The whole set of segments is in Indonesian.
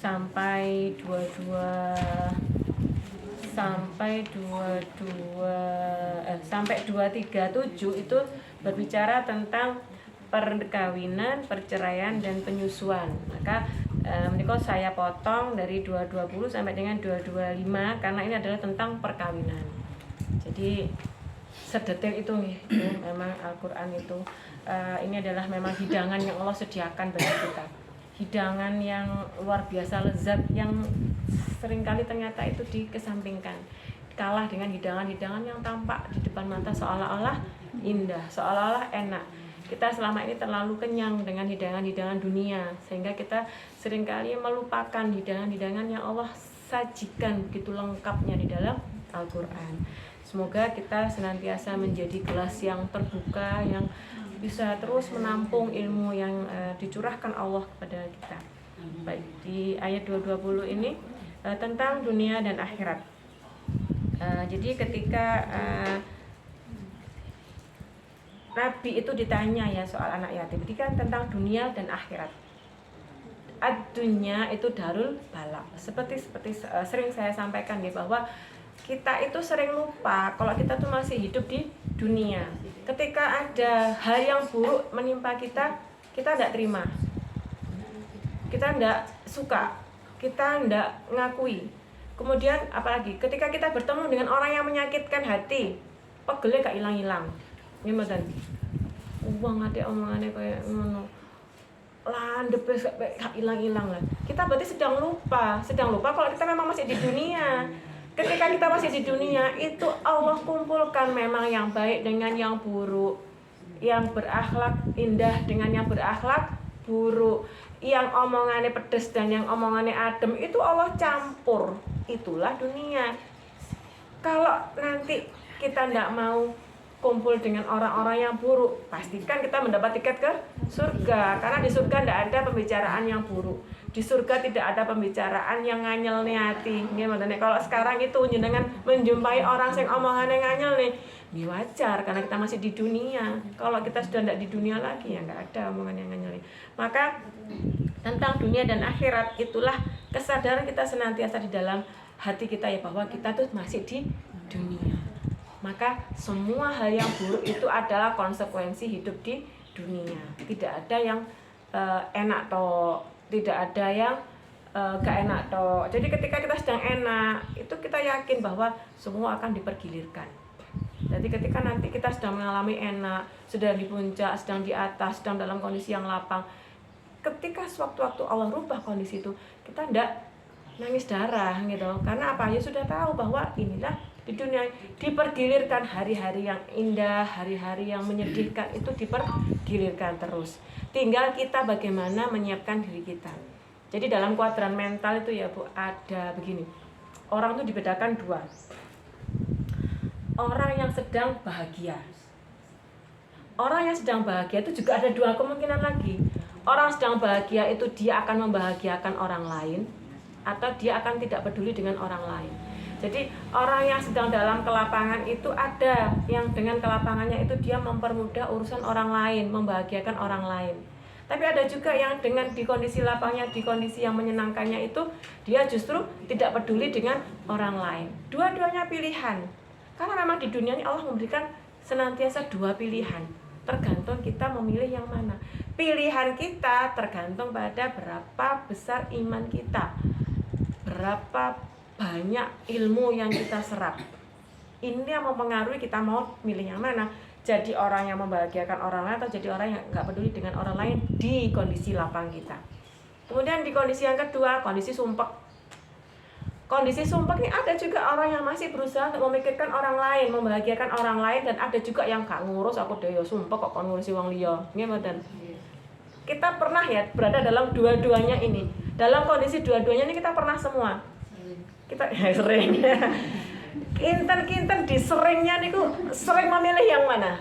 sampai 237 itu berbicara tentang perkawinan, perceraian dan penyusuan. Maka menika saya potong dari 220 sampai dengan 225 karena ini adalah tentang perkawinan. Jadi sedetail itu nih, memang Al-Qur'an itu ini adalah memang hidangan yang Allah sediakan bagi kita. Hidangan yang luar biasa lezat yang seringkali ternyata itu dikesampingkan, kalah dengan hidangan-hidangan yang tampak di depan mata seolah-olah indah, seolah-olah enak. Kita selama ini terlalu kenyang dengan hidangan-hidangan dunia sehingga kita seringkali melupakan hidangan-hidangan yang Allah sajikan begitu lengkapnya di dalam Al-Qur'an. Semoga kita senantiasa menjadi gelas yang terbuka, yang bisa terus menampung ilmu yang dicurahkan Allah kepada kita. Baik, di ayat 220 ini tentang dunia dan akhirat. Jadi ketika Nabi itu ditanya ya soal anak yatim, jadi kan tentang dunia dan akhirat. Ad-dunya itu darul bala. Seperti sering saya sampaikan ya, bahwa kita itu sering lupa kalau kita tuh masih hidup di dunia. Ketika ada hal yang buruk menimpa kita, kita tidak terima, kita tidak suka, kita tidak ngakui. Kemudian apalagi ketika kita bertemu dengan orang yang menyakitkan hati, pegele gak hilang-hilang. Gimana? Uang ada omongannya kayak ngono, landep gak hilang-hilang lah. Kita berarti sedang lupa kalau kita memang masih di dunia. Ketika kita masih di dunia, itu Allah kumpulkan memang yang baik dengan yang buruk, yang berakhlak indah dengan yang berakhlak buruk, yang omongannya pedes dan yang omongannya adem, itu Allah campur. Itulah dunia. Kalau nanti kita tidak mau kumpul dengan orang-orang yang buruk, pastikan kita mendapat tiket ke surga. Karena di surga tidak ada pembicaraan yang buruk. Di surga tidak ada pembicaraan yang nganyel nih hati. Kalau sekarang itu jenengan menjumpai orang yang omongannya nganyel nih, ini wajar karena kita masih di dunia. Kalau kita sudah tidak di dunia lagi, ya nggak ada omongan yang nganyel. Maka tentang dunia dan akhirat, itulah kesadaran kita senantiasa di dalam hati kita ya, bahwa kita tuh masih di dunia. Maka semua hal yang buruk itu adalah konsekuensi hidup di dunia. Tidak ada yang enak toh, tidak ada yang gak enak toh. Jadi ketika kita sedang enak, itu kita yakin bahwa semua akan dipergilirkan. Jadi ketika nanti kita sedang mengalami enak, sedang di puncak, sedang di atas, sedang dalam kondisi yang lapang, ketika sewaktu-waktu Allah rubah kondisi itu, kita tidak nangis darah gitu. Karena apa? Ya sudah tahu bahwa inilah di dunia dipergilirkan hari-hari yang indah, hari-hari yang menyedihkan itu dipergilirkan terus. Tinggal kita bagaimana menyiapkan diri kita. Jadi dalam kuadran mental itu ya Bu, ada begini. Orang itu dibedakan dua. Orang yang sedang bahagia. Orang yang sedang bahagia itu juga ada dua kemungkinan lagi. Orang sedang bahagia itu dia akan membahagiakan orang lain, atau dia akan tidak peduli dengan orang lain. Jadi orang yang sedang dalam kelapangan itu ada yang dengan kelapangannya itu dia mempermudah urusan orang lain, membahagiakan orang lain. Tapi ada juga yang dengan di kondisi lapangnya, di kondisi yang menyenangkannya itu dia justru tidak peduli dengan orang lain. Dua-duanya pilihan. Karena memang di dunia ini Allah memberikan senantiasa dua pilihan. Tergantung kita memilih yang mana. Pilihan kita tergantung pada berapa besar iman kita, berapa banyak ilmu yang kita serap. Ini yang mempengaruhi kita mau milih yang mana. Jadi orang yang membahagiakan orang lain atau jadi orang yang gak peduli dengan orang lain di kondisi lapang kita. Kemudian di kondisi yang kedua, kondisi sumpek. Kondisi sumpek ini ada juga orang yang masih berusaha untuk memikirkan orang lain, membahagiakan orang lain, dan ada juga yang gak ngurus, aku deh sumpek kok kon ngurusi wong liya. Nggih. Kita pernah ya berada dalam dua-duanya ini. Dalam kondisi dua-duanya ini kita pernah semua. Kita ya sering. Kinten-kinten di seringnya niku sering memilih yang mana?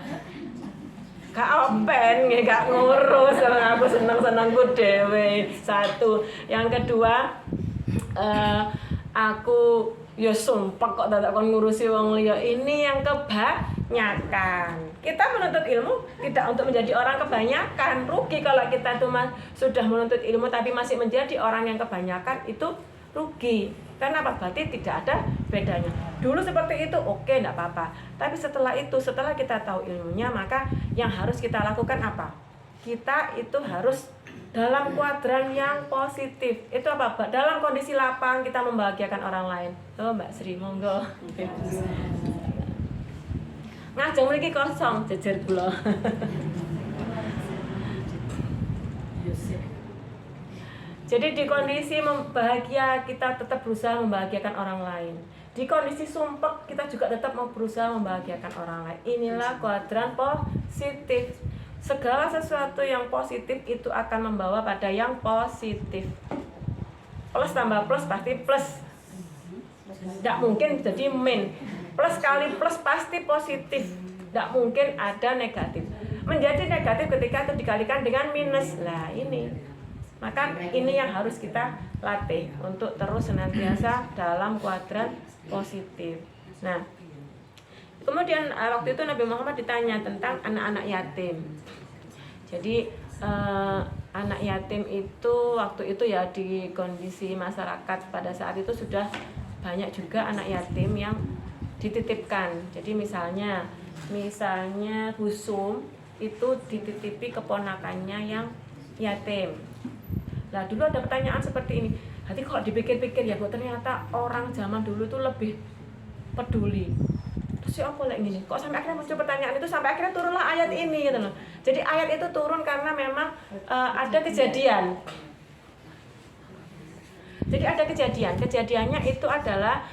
Gak open, gak ngurus, aku seneng-senengku dhewe. Satu. Yang kedua, aku ya sumpah kok dadak kon ngurusi wong liya. Ini yang kebanyakan. Kita menuntut ilmu tidak untuk menjadi orang kebanyakan. Rugi kalau kita cuma sudah menuntut ilmu tapi masih menjadi orang yang kebanyakan, itu rugi. Karena apa? Berarti tidak ada bedanya. Dulu seperti itu, oke, enggak apa-apa. Tapi setelah itu, setelah kita tahu ilmunya, maka yang harus kita lakukan apa? Kita itu harus dalam kuadran yang positif. Itu apa, Mbak? Dalam kondisi lapang kita membahagiakan orang lain. Oh, Mbak Sri, monggo. Ngajeng mriki kosong jejer kula. Jadi di kondisi bahagia kita tetap berusaha membahagiakan orang lain. Di kondisi sumpek kita juga tetap mau berusaha membahagiakan orang lain. Inilah kuadran positif. Segala sesuatu yang positif itu akan membawa pada yang positif. Plus tambah plus pasti plus. Tidak mungkin jadi min. Plus kali plus pasti positif. Tidak mungkin ada negatif. Menjadi negatif ketika itu dikalikan dengan minus. Nah ini. Maka ini yang harus kita latih untuk terus senantiasa dalam kuadran positif. Nah, kemudian waktu itu Nabi Muhammad ditanya tentang anak-anak yatim. Jadi anak yatim itu waktu itu ya di kondisi masyarakat pada saat itu sudah banyak juga anak yatim yang dititipkan. Jadi misalnya Busum itu dititipi keponakannya yang yatim. Nah dulu ada pertanyaan seperti ini. Nanti kalau dipikir-pikir ya Bu, ternyata orang zaman dulu itu lebih peduli. Terus ya apa lagi gini? Kok sampai akhirnya muncul pertanyaan itu, sampai akhirnya turunlah ayat ini gitu loh. Jadi ayat itu turun karena memang ada kejadian. Jadi ada kejadian. Kejadiannya itu adalah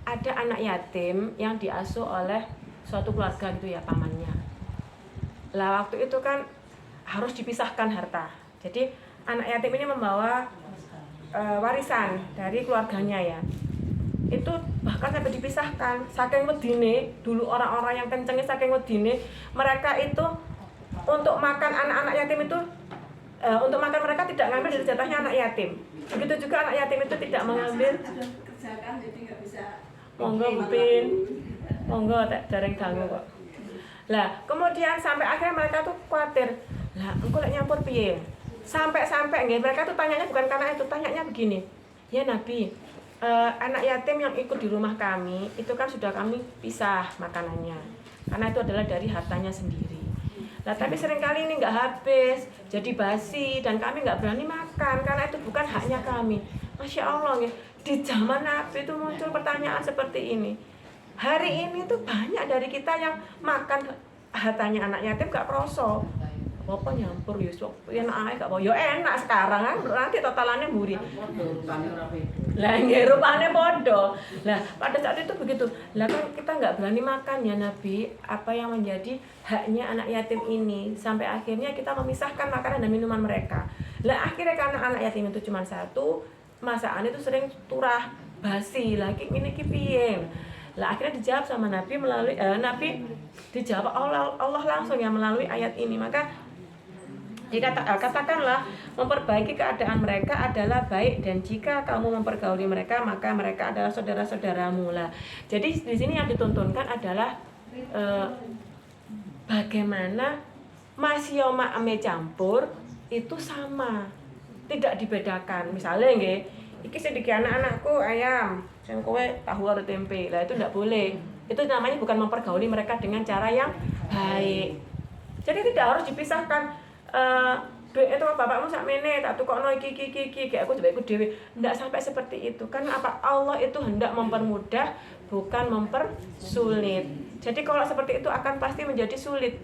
ada anak yatim yang diasuh oleh suatu keluarga gitu ya, pamannya. Lah waktu itu kan harus dipisahkan harta. Jadi anak yatim ini membawa warisan dari keluarganya ya. Itu bahkan sampai dipisahkan. Saking wedine, dulu orang-orang yang kencengnya saking wedine, mereka itu untuk makan anak-anak yatim itu untuk makan mereka tidak ngambil dari jatahnya anak yatim. Begitu juga anak yatim itu tidak mengambil. Monggo Bupin. Monggo tak jarang ganggu kok. Lah, kemudian sampai akhirnya mereka tuh khawatir. Lah, engko lek nyampur piye? Sampai nggih mereka tuh tanyanya bukan karena itu, tanyanya begini. Ya Nabi, anak yatim yang ikut di rumah kami itu kan sudah kami pisah makanannya. Karena itu adalah dari hartanya sendiri. Nah, tapi seringkali ini nggak habis, jadi basi dan kami nggak berani makan karena itu bukan haknya kami. Masya Allah ya, di zaman Nabi itu muncul pertanyaan seperti ini. Hari ini tuh banyak dari kita yang makan hartanya anak yatim gak proso. Apa nyampur ya sok enak ae gak apa. Ya enak sekarang kan nanti totalannya mburi. Lah nggih rupane padha. Lah pada saat itu begitu. Lah kan kita nggak berani makan ya Nabi, apa yang menjadi haknya anak yatim ini, sampai akhirnya kita memisahkan makanan dan minuman mereka. Lah akhirnya karena anak yatim itu cuma satu, masakan itu sering turah basi lagi ini ki piye. Lah akhirnya dijawab sama Nabi melalui Nabi dijawab Allah langsung ya melalui ayat ini. Maka katakanlah memperbaiki keadaan mereka adalah baik, dan jika kamu mempergauli mereka maka mereka adalah saudara-saudaramu lah. Jadi di sini yang dituntunkan adalah bagaimana masih oma ame campur itu sama, tidak dibedakan. Misalnya nggih, iki sedikit anak-anakku ayam, sing kowe tahu atau tempe. Lah itu tidak boleh. Itu namanya bukan mempergauli mereka dengan cara yang baik. Jadi tidak harus dipisahkan. Itu bapakmu sakmene tak tukokno iki kayak aku coba ikut dhewe. Enggak sampai seperti itu. Karena apa? Allah itu hendak mempermudah bukan mempersulit. Jadi kalau seperti itu akan pasti menjadi sulit.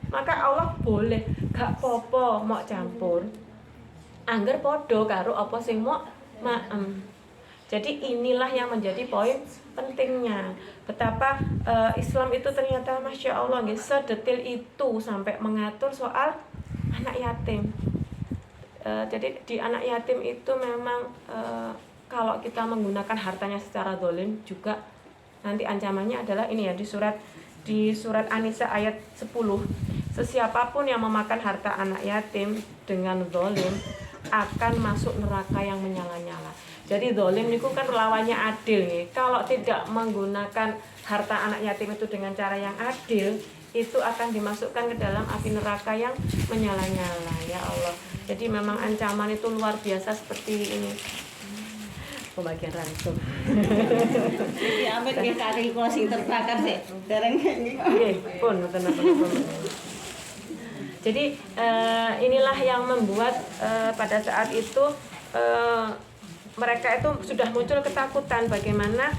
Maka Allah boleh gak popo mau campur. Angger podo karo apa sing mau maem. Jadi inilah yang menjadi poin pentingnya. Betapa Islam itu ternyata Masya Allah sedetil itu sampai mengatur soal anak yatim. Jadi di anak yatim itu memang kalau kita menggunakan hartanya secara zalim juga nanti ancamannya adalah ini ya, di surat An-Nisa ayat 10. Sesiapapun yang memakan harta anak yatim dengan zalim akan masuk neraka yang menyala-nyala. Jadi zalim niku kan lawannya adil nih. Kalau tidak menggunakan harta anak yatim itu dengan cara yang adil, itu akan dimasukkan ke dalam api neraka yang menyala-nyala, ya Allah. Jadi memang ancaman itu luar biasa seperti ini. Pembagian ransom. Iki ambek nggih kaki kula sing terbakar sih. Dereng nggih. Nggih, pun mboten napa-napa. Jadi inilah yang membuat pada saat itu mereka itu sudah muncul ketakutan bagaimana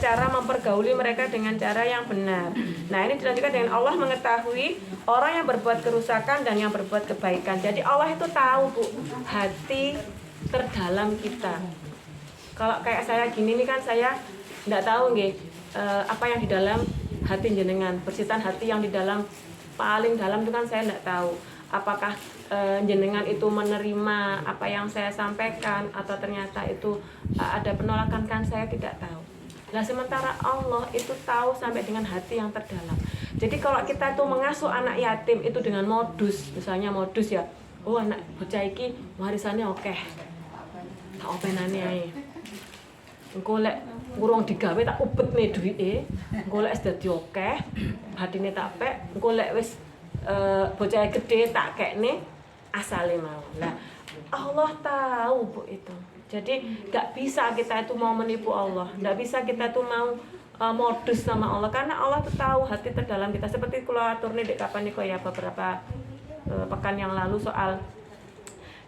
cara mempergauli mereka dengan cara yang benar. Nah, ini dilanjutkan dengan Allah mengetahui orang yang berbuat kerusakan dan yang berbuat kebaikan. Jadi Allah itu tahu, Bu, hati terdalam kita. Kalau kayak saya gini nih kan saya enggak tahu nggih apa yang di dalam hati jenengan, bersitan hati yang di dalam paling dalam itu kan saya enggak tahu. Apakah jenengan itu menerima apa yang saya sampaikan atau ternyata itu ada penolakan, kan saya tidak tahu. Nah, sementara Allah itu tahu sampai dengan hati yang terdalam. Jadi kalau kita tuh mengasuh anak yatim itu dengan modus, misalnya modus ya, oh anak bocah iki warisannya oke. Tak openane ae. Engko lek urung digawe tak ubetne duwike, engko lek wis dadi akeh, batine tak pek, engko lek wis bocah gede tak kekne asale mau. Lah Allah tahu, Bu, itu. Jadi nggak bisa kita itu mau menipu Allah, nggak bisa kita itu mau modus sama Allah, karena Allah tuh tahu hati terdalam kita. Seperti kula aturne dek kapan niko ya beberapa pekan yang lalu soal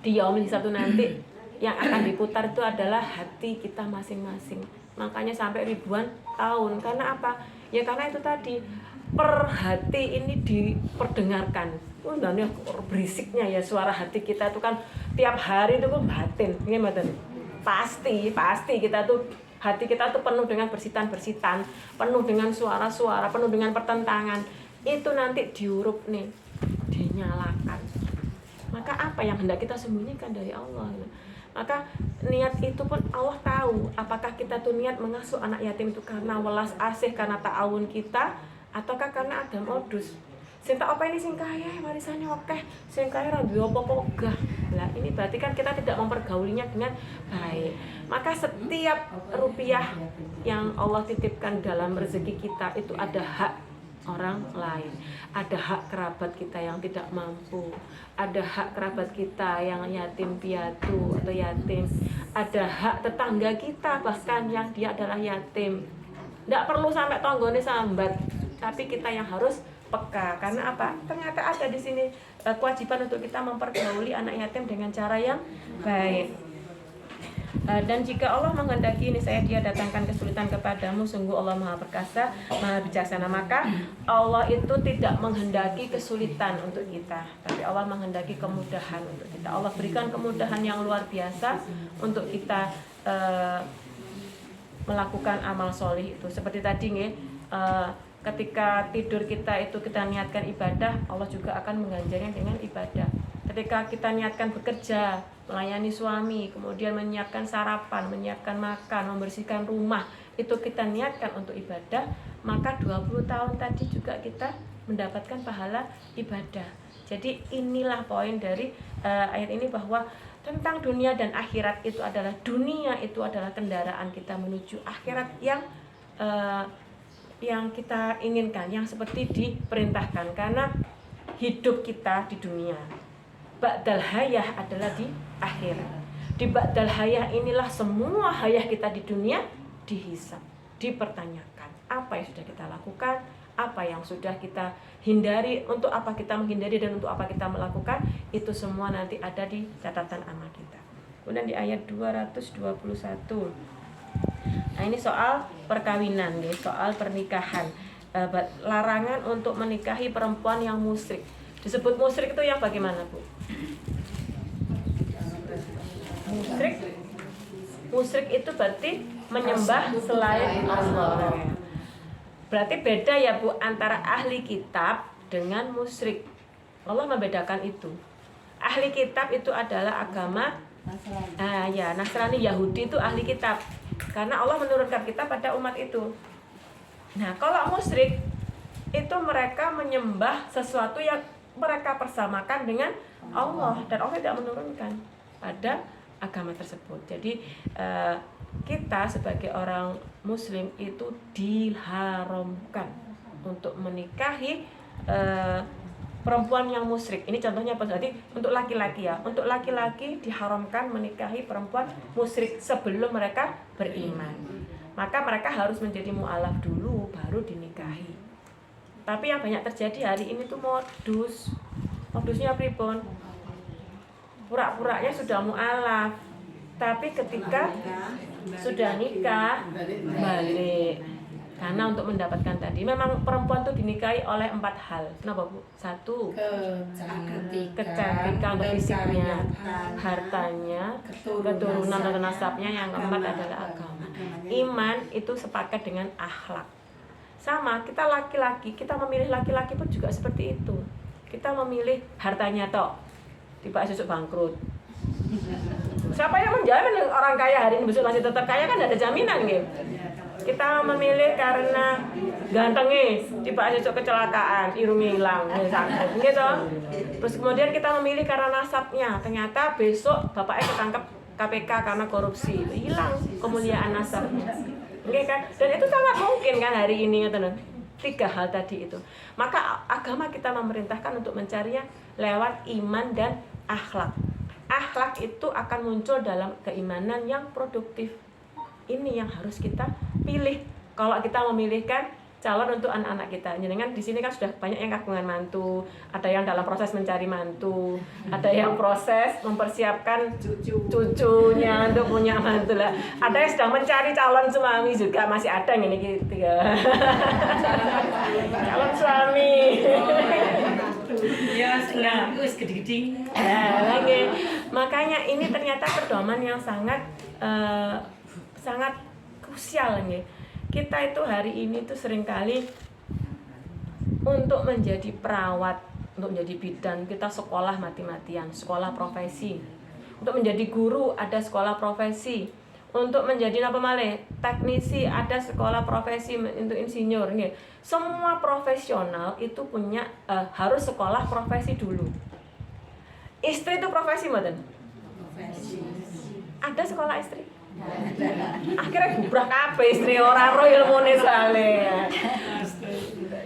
di yaumil hisab nanti yang akan diputar itu adalah hati kita masing-masing. Makanya sampai ribuan tahun. Karena apa? Ya karena itu tadi, per hati ini diperdengarkan. Dan berisiknya ya suara hati kita itu kan tiap hari itu kan batin. Gimana? Pasti kita tuh hati kita tuh penuh dengan bersitan-bersitan, penuh dengan suara-suara, penuh dengan pertentangan. Itu nanti diurup nih, dinyalakan. Maka apa yang hendak kita sembunyikan dari Allah? Maka niat itu pun Allah tahu. Apakah kita tuh niat mengasuh anak yatim itu karena welas asih, karena ta'awun kita, ataukah karena ada modus? Sing tak apa ini sing kaya warisannya oke, sing kaya ra duwe apa-apa gah. Lah ini berarti kan kita tidak mempergaulinya dengan baik. Maka setiap rupiah yang Allah titipkan dalam rezeki kita itu ada hak orang lain, ada hak kerabat kita yang tidak mampu, ada hak kerabat kita yang yatim piatu atau yatim, ada hak tetangga kita bahkan yang dia adalah yatim. Tidak perlu sampai tonggone sambat, tapi kita yang harus peka. Karena apa? Ternyata ada di sini kewajiban untuk kita mempergauli anak yatim dengan cara yang baik. Dan jika Allah menghendaki ini saya dia datangkan kesulitan kepadamu, sungguh Allah Maha Perkasa, Maha Bijaksana. Maka Allah itu tidak menghendaki kesulitan untuk kita, tapi Allah menghendaki kemudahan untuk kita. Allah berikan kemudahan yang luar biasa untuk kita melakukan amal solih itu. Seperti tadi nih, ketika tidur kita itu kita niatkan ibadah, Allah juga akan mengganjarnya dengan ibadah. Ketika kita niatkan bekerja, melayani suami, kemudian menyiapkan sarapan, menyiapkan makan, membersihkan rumah, itu kita niatkan untuk ibadah, maka 20 tahun tadi juga kita mendapatkan pahala ibadah. Jadi inilah poin dari ayat ini, bahwa tentang dunia dan akhirat itu adalah, dunia itu adalah kendaraan kita menuju akhirat yang kita inginkan, yang seperti diperintahkan. Karena hidup kita di dunia, ba'dal hayah adalah di akhirat. Di ba'dal hayah inilah semua hayah kita di dunia dihisab, dipertanyakan. Apa yang sudah kita lakukan, apa yang sudah kita hindari, untuk apa kita menghindari dan untuk apa kita melakukan, itu semua nanti ada di catatan amal kita. Kemudian di ayat 221. Nah, ini soal perkawinan, soal pernikahan. Larangan untuk menikahi perempuan yang musyrik. Disebut musyrik itu yang bagaimana, Bu? Musyrik itu berarti menyembah selain Allah. Berarti beda ya, Bu, antara ahli kitab dengan musyrik. Allah membedakan itu. Ahli kitab itu adalah agama Nasrani, Yahudi itu ahli kitab. Karena Allah menurunkan kitab pada umat itu. Nah, kalau musyrik itu mereka menyembah sesuatu yang mereka persamakan dengan Allah, dan Allah tidak menurunkan pada agama tersebut. Jadi kita sebagai orang muslim itu diharamkan untuk menikahi perempuan yang musyrik. Ini contohnya apa? Jadi untuk laki-laki ya. Untuk laki-laki diharamkan menikahi perempuan musyrik sebelum mereka beriman. Maka mereka harus menjadi mu'alaf dulu baru dinikahi. Tapi yang banyak terjadi hari ini tuh modus. Modusnya pripun? Pura-puranya sudah mu'alaf, tapi ketika sudah nikah balik. Karena untuk mendapatkan tadi, memang perempuan tuh dinikahi oleh 4 hal. Kenapa Bu? 1, kecantikan untuk fisiknya, hartanya, keturunan dan nasabnya. Yang keempat adalah agama. Iman itu sepakat dengan akhlak. Sama, kita laki-laki, kita memilih laki-laki pun juga seperti itu. Kita memilih hartanya tok, tiba besok bangkrut. Siapa yang menjamin orang kaya hari ini besok masih tetap kaya? Kan tidak ada jaminan gitu. Kita memilih karena gantengnya, tiba besok kecelakaan, irungnya hilang, sakit gitu. Terus kemudian kita memilih karena nasabnya, ternyata besok bapaknya ketangkep KPK karena korupsi, hilang kemuliaan nasabnya. Oke kan? Dan itu sangat mungkin kan hari ini gitu. 3 hal tadi itu. Maka agama kita memerintahkan untuk mencarinya lewat iman dan akhlak. Akhlak itu akan muncul dalam keimanan yang produktif. Ini yang harus kita pilih. Kalau kita memilihkan calon untuk anak-anak kita. Jangan di sini kan sudah banyak yang kagungan mantu, ada yang dalam proses mencari mantu, ada yang proses mempersiapkan cucunya untuk punya mantu lah. Ada yang sedang mencari calon suami juga, masih ada yang ini gitu ya. Calon suami. Ya, setengah wis gede-gede. Makanya ini ternyata pedoman yang sangat sangat krusial nih. Kita itu hari ini tuh seringkali untuk menjadi perawat, untuk menjadi bidan, kita sekolah mati-matian, sekolah profesi. Untuk menjadi guru ada sekolah profesi. Untuk menjadi apa malah? Teknisi ada sekolah profesi untuk insinyur nih. Semua profesional itu punya harus sekolah profesi dulu. Istri itu profesi mboten? Profesi. Ada sekolah istri? Akhirnya bubrah kabeh istri ora ro ilmune sale.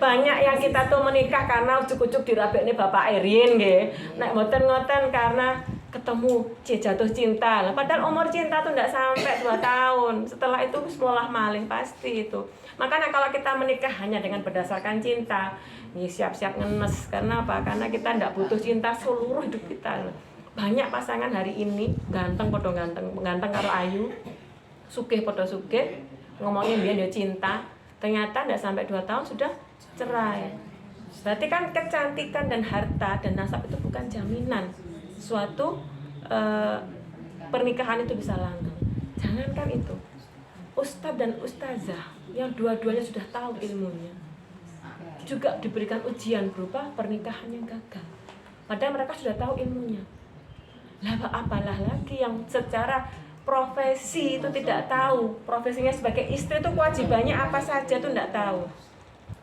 Banyak yang kita tuh menikah karena ujuk-ujuk dirabekne bapak Erin nggih. Nek mboten ngoten karena ketemu jatuh cinta. Lah padahal umur cinta tuh ndak sampai 2 tahun. Setelah itu sekolah malih pasti itu. Makanya kalau kita menikah hanya dengan berdasarkan cinta, ya siap-siap ngenes. Karena apa? Karena kita ndak butuh cinta seluruh hidup kita. Banyak pasangan hari ini ganteng podo ganteng, ganteng karo ayu, sugih podo sugih, ngomongnya biar dia cinta, ternyata tidak sampai 2 tahun sudah cerai. Berarti kan kecantikan dan harta dan nasab itu bukan jaminan suatu pernikahan itu bisa langgeng. Jangankan itu, ustadz dan ustazah yang dua-duanya sudah tahu ilmunya juga diberikan ujian berupa pernikahan yang gagal. Padahal mereka sudah tahu ilmunya. Lah apalah lagi yang secara profesi itu tidak tahu. Profesinya sebagai istri itu kewajibannya apa saja itu tidak tahu.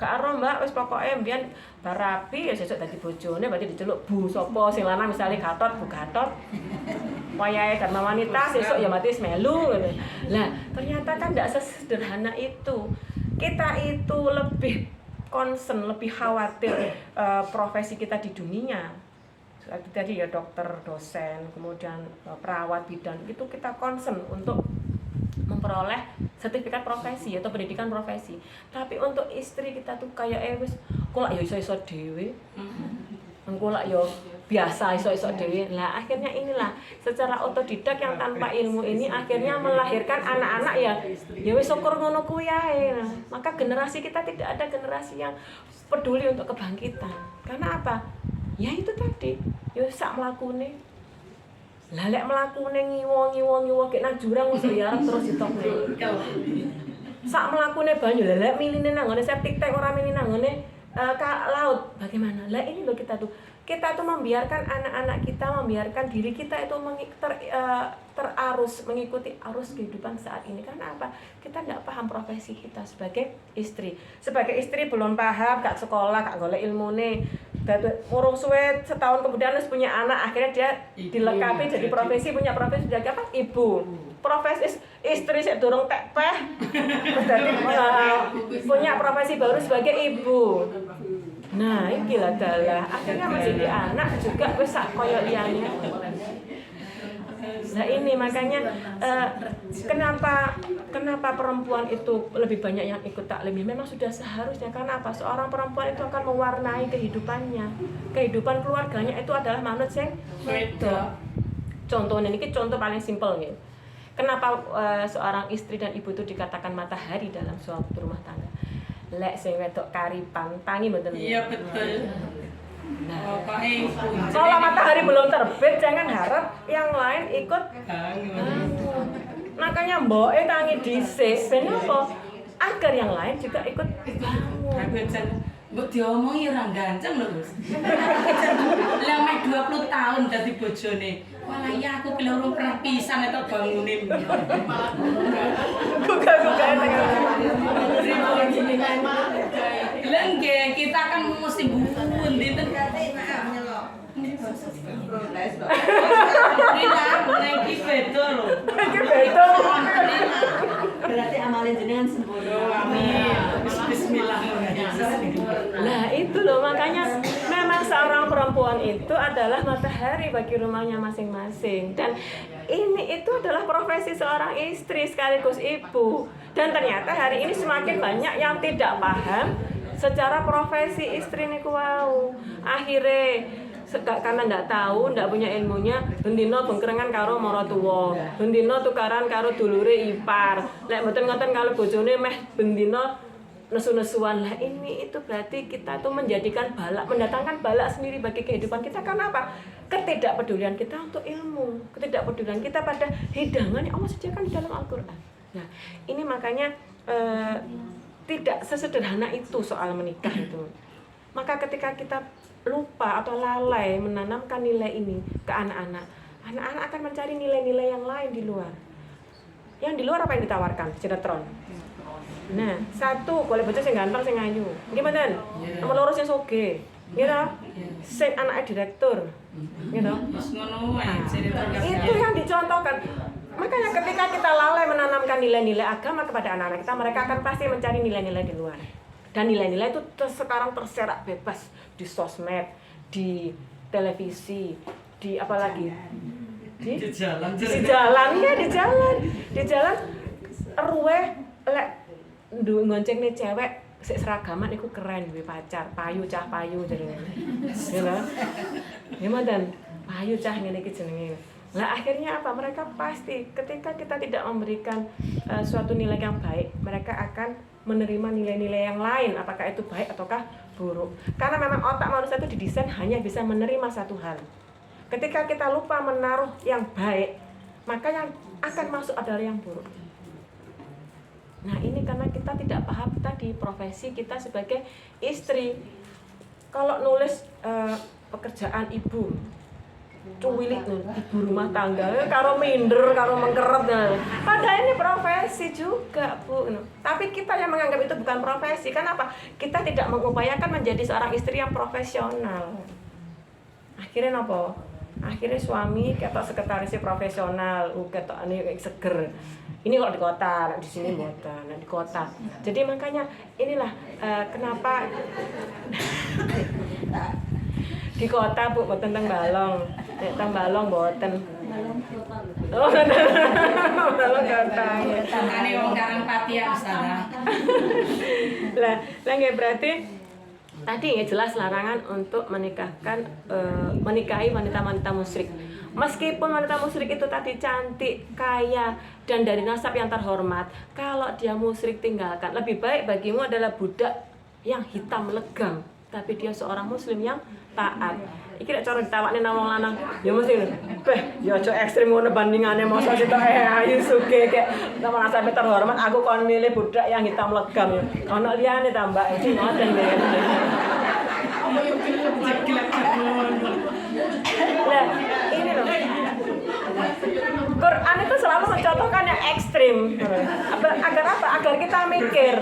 Gak ero Mbak, wis pokoke mbiyen bar rapi ya sesuk dadi bojone berarti diceluk Bu sapa sing lanang misale Gatot, Bu Gatot. Wayahe Dharma Wanita sesuk ya mati melu. Lah, ternyata kan tidak sesederhana itu. Kita itu lebih concern, lebih khawatir profesi kita di dunia. Tadi ya dokter, dosen, kemudian perawat, bidan, itu kita concern untuk memperoleh sertifikat profesi atau pendidikan profesi. Tapi untuk istri kita tuh kayak wis kok ya iso-iso dhewe. Engko lak ya biasa iso-iso dhewe. Lah akhirnya inilah secara otodidak yang tanpa ilmu ini akhirnya melahirkan anak-anak ya wis syukur ngono kuwi ae. Maka generasi kita tidak ada generasi yang peduli untuk kebangkitan. Karena apa? Ya itu tadi, ya sak mlakune. Lah lek mlakune ngiwo gek nang jurang wis ya terus ditokne. Sak mlakune banyu lah lek miline nang ngene septic tank ora mili nang ngene laut. Bagaimana? Lah ini loh kita tuh membiarkan anak-anak kita, membiarkan diri kita itu terarus mengikuti arus kehidupan saat ini. Karena apa? Kita tidak paham profesi kita sebagai istri. Sebagai istri belum paham, gak sekolah, gak golek ilmune. Urung suwe setahun kemudian harus punya anak, akhirnya dia dilengkapi jadi profesi, punya profesi sebagai apa? Ibu. Profesi istri sik durung tekpeh. Terus dadi punya profesi baru sebagai ibu. Nah, iki lah dalah. Akhirnya masih di anak juga wis sak koyo liyane. Nah ini makanya kenapa perempuan itu lebih banyak yang ikut taklim? Memang sudah seharusnya, karena apa? Seorang perempuan itu akan mewarnai kehidupannya, kehidupan keluarganya itu adalah manut sing wedok. Contohnya ini contoh paling simpel nih. Kenapa seorang istri dan ibu itu dikatakan matahari dalam suatu rumah tangga? Lek sing wedok karipan tangi mboten. Iya betul. Nah, kalau matahari belum terbit, jangan harap yang lain ikut. Makanya mboke tangi dhisik, ben apa? Agar yang lain juga ikut bangun. Mbok diomongi ora ganceng lho, Gus. Lah mek 20 tahun dadi bojone. Walah ya aku pilih urung pernah pisan eta bangunin. Buka-bukaan Lah nggih, kita kan mesti buun dinten Iki beda lho. Iki beda. Berarti amalin jenengan sempurna. Amin. Bismillah. Nah itu loh, makanya memang seorang perempuan itu adalah matahari bagi rumahnya masing-masing. Dan ini itu adalah profesi seorang istri sekaligus ibu. Dan ternyata hari ini semakin banyak yang tidak paham secara profesi istri niku wau. Akhirnya karena nggak tahu, nggak punya ilmunya, bendino bengkerengan karo maratuwa, bendino tukaran karo dulure ipar. Lek mboten ngoten kalau bojone meh bendino nesu-nesuan. Lah ini itu berarti kita tuh menjadikan balak, mendatangkan balak sendiri bagi kehidupan kita. Karena apa? Ketidakpedulian kita untuk ilmu, ketidakpedulian kita pada hidangan yang Allah sediakan di dalam Al-Qur'an. Nah, ini makanya tidak sesederhana itu soal menikah itu. Maka ketika kita lupa atau lalai menanamkan nilai ini ke anak-anak, anak-anak akan mencari nilai-nilai yang lain di luar. Yang di luar apa yang ditawarkan? Sinetron. Nah, satu, boleh bojo sing ganteng sing ayu. Nggih mboten? Nomor loro sing sugih. Nggih ta? Sing anake direktur. Nggih ta? Wis ngono wae sinetron. Itu yang dicontohkan. Makanya ketika kita lalai menanamkan nilai-nilai agama kepada anak-anak kita, mereka akan pasti mencari nilai-nilai di luar. Dan nilai-nilai itu sekarang terserak bebas di sosmed, di televisi, di apa lagi? Di jalan. Di jalan ruwe lek ngoncengnya cewek sik seragaman iku keren duwe pacar, payu cah payu jenenge. Ya lho. Ya mboten, payu cah ngene iki jenenge. Lah akhirnya apa? Mereka pasti ketika kita tidak memberikan suatu nilai yang baik, mereka akan menerima nilai-nilai yang lain, apakah itu baik ataukah buruk. Karena memang otak manusia itu didesain hanya bisa menerima satu hal. Ketika kita lupa menaruh yang baik, maka yang akan masuk adalah yang buruk. Nah ini karena kita tidak paham tadi profesi kita sebagai istri. Kalau nulis pekerjaan ibu, cuwilik ibu rumah tangga, karo minder, karo mengkeret. Padahal ini profesi juga, Bu. Tapi kita yang menganggap itu bukan profesi. Kenapa? Kita tidak mengupayakan menjadi seorang istri yang profesional. Akhirnya apa? Akhirnya suami ketok sekretarisnya profesional, ketok ini seger. Ini kalau di kota, di sini mboten, di kota. Jadi makanya inilah kenapa di kota Bu mboten teng Balong. Nek teng Balong mboten. Oh, Balong kota. Tangane wong Karangpati ya sana. Lah nggih berarti tadi ya jelas larangan untuk menikahi wanita-wanita musyrik. Meskipun wanita musyrik itu tadi cantik, kaya, dan dari nasab yang terhormat, kalau dia musyrik tinggalkan. Lebih baik bagimu adalah budak yang hitam legam, tapi dia seorang muslim yang taat. Iki nek cara ditawakne nang wong lanang, ya mesti ya aja ekstrem ngono bandingane mosok sitok ayu sugih kek nama nasabe terhormat aku kon milih budak yang hitam legam ya. Ono liyane ta Mbak, iki ngoten nggih. Nah, ini loh. Quran itu selalu mencontohkan yang ekstrim. Agar apa? Agar kita mikir.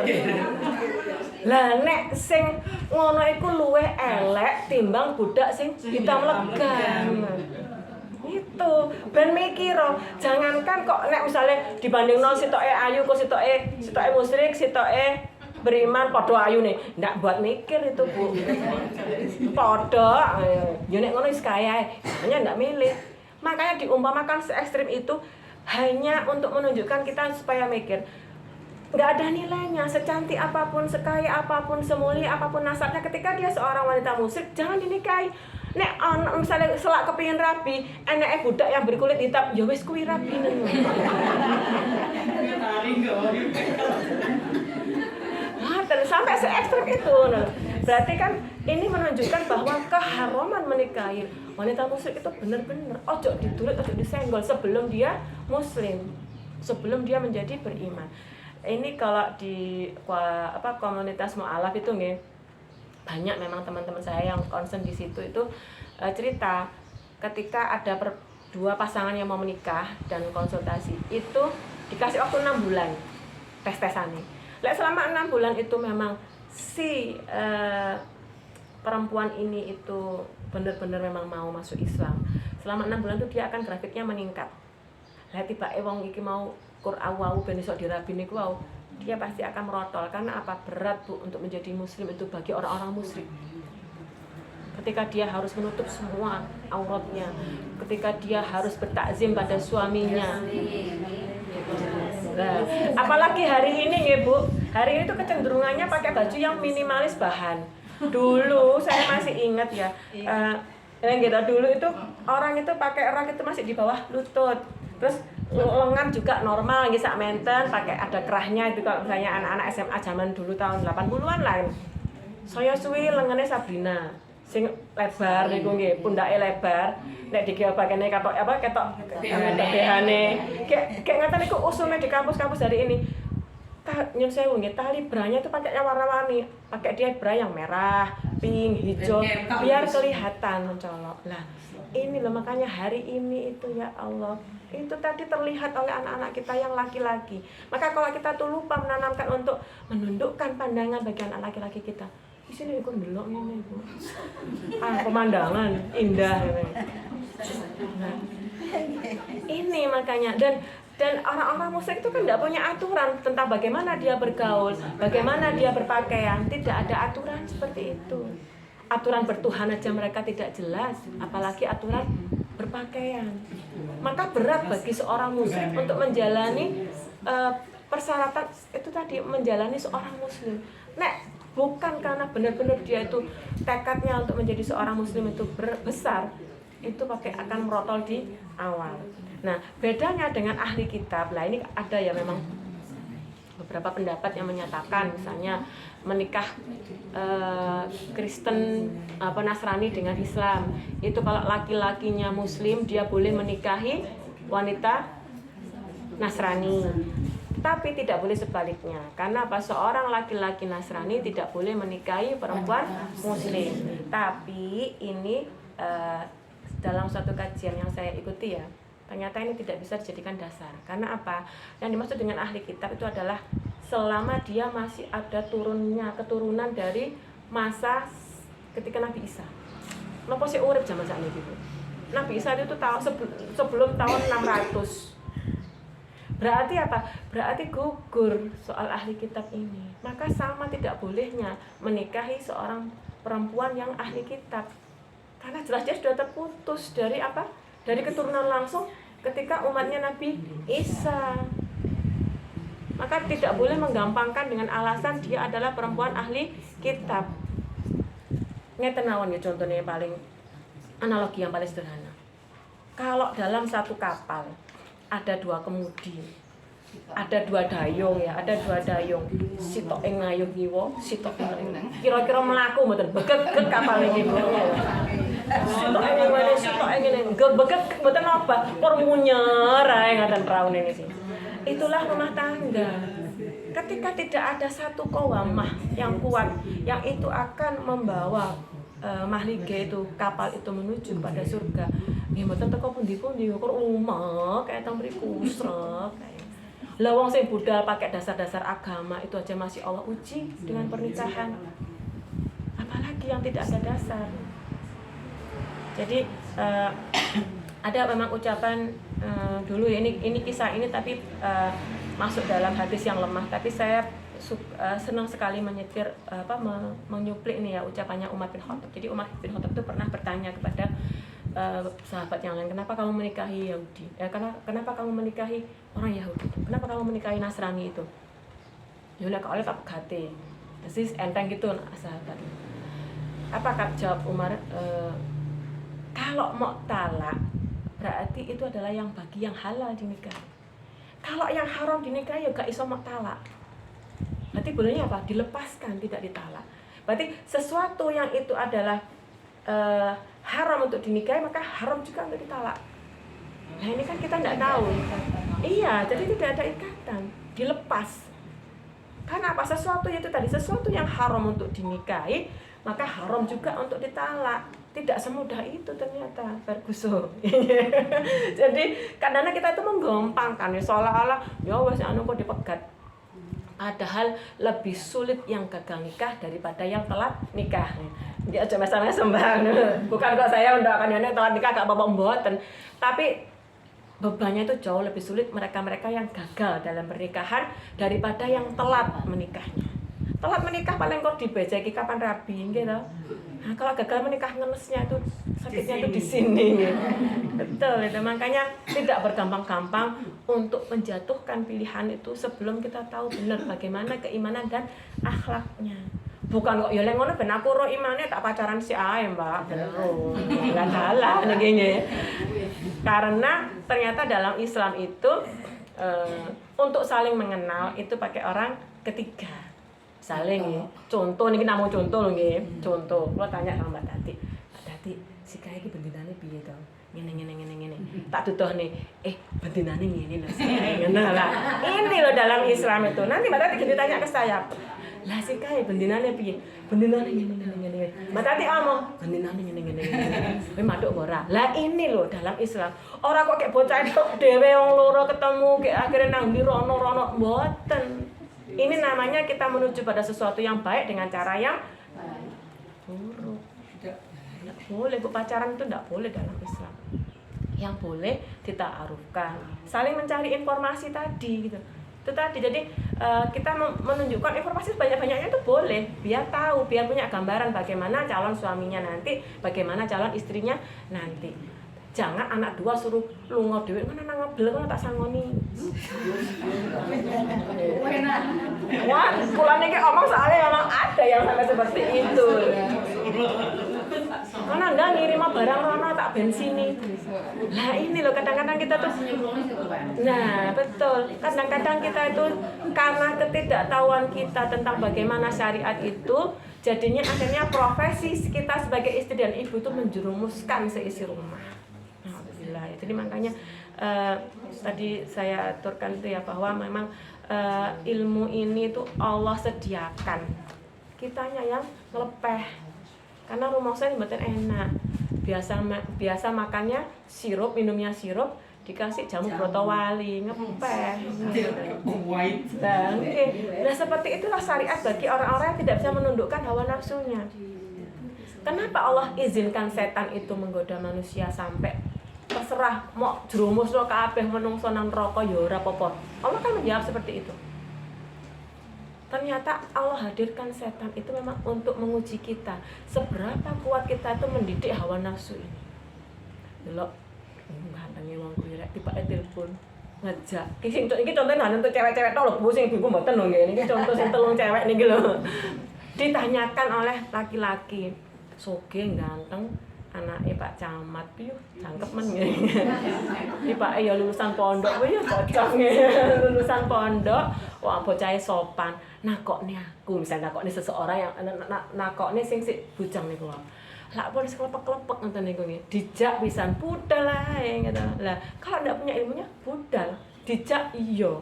Lah nek sing ngono iku luwih elek timbang budak sing hitam legam. Itu ben mikir, jangankan kok nek misale dibandingno sitoke ayu kok sitoke musyrik, sitoke beriman padha ayune. Ndak buat mikir itu, Bu. Padha ya nek ngono wis kaya, hanya ndak milih. Makanya diumpamakan se-ekstrim itu hanya untuk menunjukkan kita supaya mikir. Nggak ada nilainya, secantik apapun, sekaya apapun, semulia apapun nasabnya, ketika dia seorang wanita musyrik, jangan dinikahi. Nek misalnya selak kepingin rabi, enake budak yang berkulit hitam, ya wis kuwi rabi neng. Sampai se-ekstrem itu. Berarti kan ini menunjukkan bahwa keharaman menikahi wanita musyrik itu benar-benar ojo ditulis, ojo disenggol sebelum dia muslim, sebelum dia menjadi beriman. Ini kalau di komunitas mu'alaf itu nggih, banyak memang teman-teman saya yang concern di situ itu cerita ketika ada dua pasangan yang mau menikah dan konsultasi itu dikasih waktu 6 bulan tes-tesannya. Selama 6 bulan itu memang si perempuan ini itu benar-benar memang mau masuk Islam. Selama 6 bulan itu dia akan grafiknya meningkat. Lah tiba wong iki mau Qur'an wau ben iso dirabi niku wau, dia pasti akan merotol karena apa? Berat, Bu, untuk menjadi muslim itu bagi orang-orang musyrik. Ketika dia harus menutup semua auratnya, ketika dia harus bertakzim pada suaminya. Nah, apalagi hari ini nggih, Bu. Hari ini tuh kecenderungannya pakai baju yang minimalis bahan. Dulu saya masih ingat ya. Yang kita dulu itu orang itu pakai rok itu masih di bawah lutut. Terus lengan juga normal nggih sak menten, pakai ada kerahnya itu kalau misalnya anak-anak SMA zaman dulu tahun 80-an lah. Saya suwi lengannya Sabrina. Sing lebar niku nggih, pundake lebar. Nek dikebakene ketok BH-ne. Kayak ngaten niku usume di kampus-kampus hari ini. Nyun sewu nggih, tali branya itu pakainya warna-warni. Pakai dia bra yang merah, pink, hijau, biar kelihatan mencolok. Lah, ini loh makanya hari ini itu ya Allah, itu tadi terlihat oleh anak-anak kita yang laki-laki. Maka kalau kita tuh lupa menanamkan untuk menundukkan pandangan bagi anak laki-laki kita, di sini ikut ndelok ngene ibu, pemandangan indah ini. Nah, ini makanya dan orang-orang musyrik itu kan tidak punya aturan tentang bagaimana dia bergaul, bagaimana dia berpakaian, tidak ada aturan seperti itu. Aturan bertuhan aja mereka tidak jelas, apalagi aturan berpakaian. Maka berat bagi seorang muslim untuk menjalani persyaratan itu tadi, menjalani seorang muslim. Nek bukan karena benar-benar dia itu tekadnya untuk menjadi seorang muslim itu besar, itu akan merotol di awal. Nah, bedanya dengan ahli kitab, lah ini ada ya memang beberapa pendapat yang menyatakan misalnya menikah Kristen Nasrani dengan Islam itu kalau laki-lakinya muslim dia boleh menikahi wanita Nasrani, tapi tidak boleh sebaliknya. Karena apa? Seorang laki-laki Nasrani tidak boleh menikahi perempuan muslim. Tapi ini dalam suatu kajian yang saya ikuti ya, ternyata ini tidak bisa dijadikan dasar. Karena apa? Yang dimaksud dengan ahli kitab itu adalah selama dia masih ada keturunan dari masa ketika Nabi Isa. Napa sih urip zaman sakniki Bu? Nabi Isa itu sebelum tahun 600. Berarti apa? Berarti gugur soal ahli kitab ini. Maka sama tidak bolehnya menikahi seorang perempuan yang ahli kitab. Karena jelas dia sudah terputus dari apa? Dari keturunan langsung ketika umatnya Nabi Isa. Maka tidak boleh menggampangkan dengan alasan dia adalah perempuan ahli kitab. Ngeten mawon ya contohnya yang paling analogi yang paling sederhana. Kalau dalam satu kapal ada 2 kemudi, ada 2 dayung ya, ada 2 dayung. Sitok ngayuh ngiwa, sitok kira-kira mlaku mboten beget kapal iki. Sitok ngene, sitok ngene, beget mboten apa, pur munyer ae ngaten raune ini sih. Itulah rumah tangga. Ketika tidak ada satu qawamah yang kuat yang itu akan membawa mahlige itu kapal itu menuju pada surga. Nggih mboten teko pundi-pundi kok umek kayak teng mriku srek. Lah wong sing budal pakai dasar-dasar agama itu aja masih Allah uji dengan pernikahan. Apalagi yang tidak ada dasar. Jadi ada memang ucapan dulu ya, ini kisah ini tapi masuk dalam hadis yang lemah, tapi saya senang sekali menyetir menyuplik nih ya ucapannya Umar bin Khattab. Jadi Umar bin Khattab itu pernah bertanya kepada sahabat yang lain, kenapa kamu menikahi Yahudi? Kenapa kamu menikahi orang Yahudi? Kenapa kamu menikahi Nasrani itu? Yaudah kalau tak gate. Terus enteng gitu sahabat. Apa jawab Umar? Kalau mau talak berarti itu adalah yang bagi yang halal dinikahi. Kalau yang haram dinikahi ya gak iso mau talak. Berarti bolehnya apa? Dilepaskan, tidak ditalak. Berarti sesuatu yang itu adalah haram untuk dinikahi, maka haram juga untuk ditalak. Nah ini kan kita tidak tahu. Iya, jadi tidak ada ikatan, dilepas. Karena apa? Sesuatu itu tadi, sesuatu yang haram untuk dinikahi, maka haram juga untuk ditalak. Tidak semudah itu ternyata, Ferguson. Jadi kadang-kadang kita itu menggampangkan ya, seolah-olah ya wes anu kok dipegat. Padahal lebih sulit yang gagal nikah daripada yang telat nikah. Dia aja masalahnya sembah. Bukan kok saya mendoakan yang telat nikah gak apa-apa mboten. Tapi bebannya itu jauh lebih sulit mereka-mereka yang gagal dalam pernikahan daripada yang telat menikahnya. Telat menikah paling kok dibejeki kapan rabi gitu. Nah, kalau gagal menikah ngenesnya itu sakitnya itu di sini. Betul itu. Makanya tidak bergampang-gampang untuk menjatuhkan pilihan itu sebelum kita tahu benar bagaimana keimanan dan akhlaknya. Bukan kok ya lek ngono ben aku ro imane tak pacaran si ae, Mbak. Bener. Enggak salah ngene. Karena ternyata dalam Islam itu untuk saling mengenal itu pakai orang ketiga. Saling ya. Contoh niki namung contoh lho nggih. Contoh, kula tanya sama Mbak Tati. Mbak Tati, si kae iki bendinane piye to? Ngene. Tak tuduhne, bendinane ngene lho. Ngono lah. Ini loh dalam Islam itu. Nanti Mbak Tati ditanya ke saya. Lah si kae bendinane piye? Bendinane ngene. Mbak Tati ngomong, bendinane ngene. Kowe maduk ora? Lah ini loh dalam Islam. Ora kok kayak bocah tok dhewe wong loro ketemu kayak akhirnya nang ndi rono mboten. Ini namanya kita menuju pada sesuatu yang baik dengan cara yang buruk. Tidak boleh, pacaran itu tidak boleh dalam Islam. Yang boleh dita'arufkan, saling mencari informasi tadi gitu. Itu tadi, jadi kita menunjukkan informasi sebanyak-banyaknya itu boleh, biar tahu, biar punya gambaran bagaimana calon suaminya nanti, bagaimana calon istrinya nanti. Jangan anak dua suruh lunga dhewe ngono nang ngobel ngono tak sangoni. Wah, kula niki omong soalnya memang ada yang sampai seperti itu. Karena enggak ngirim barang rono tak bensini. Nah, ini loh kadang-kadang kita tuh. Nah, betul. Kadang-kadang kita itu karena ketidaktahuan kita tentang bagaimana syariat itu, jadinya akhirnya profesi kita sebagai istri dan ibu itu menjerumuskan seisi rumah. Jadi makanya tadi saya aturkan itu ya bahwa memang ilmu ini tuh Allah sediakan, kitanya yang ngelepeh karena rumah saya mboten enak, biasa makannya sirup, minumnya sirup, dikasih jamu brotowali ngepeh. Nah seperti itulah syariat bagi orang-orang yang tidak bisa menundukkan hawa nafsunya. Kenapa Allah izinkan setan itu menggoda manusia sampai terserah mau jerumusno kabeh menungso nang neraka ya ora apa-apa. Allah kan menjawab seperti itu. Ternyata Allah hadirkan setan itu memang untuk menguji kita seberapa kuat kita itu mendidik hawa nafsu ini. Delok gantenge wong kuwi rek tibake telepon ngejak. Iki contohnya untuk cewek-cewek tok lho, Bu sing ibu mboten lho nggih. Niki contoh sing telung cewek niki lho. Ditanyakan oleh laki-laki, "Soge ganteng, anake Pak Camat piye cangkep men ngene." Tibake ya lulusan pondok kuwi ya cocok lulusan pondok, wah bocahe sopan. Nakokne aku, misalnya nakokne seseorang yang nakokne sing sik bujang niku. Lah pun seklepek-klepek ngoten niku nggih. Dijak pisan budal ae gitu. Lah kalau ndak punya ilmunya budal, dijak iya.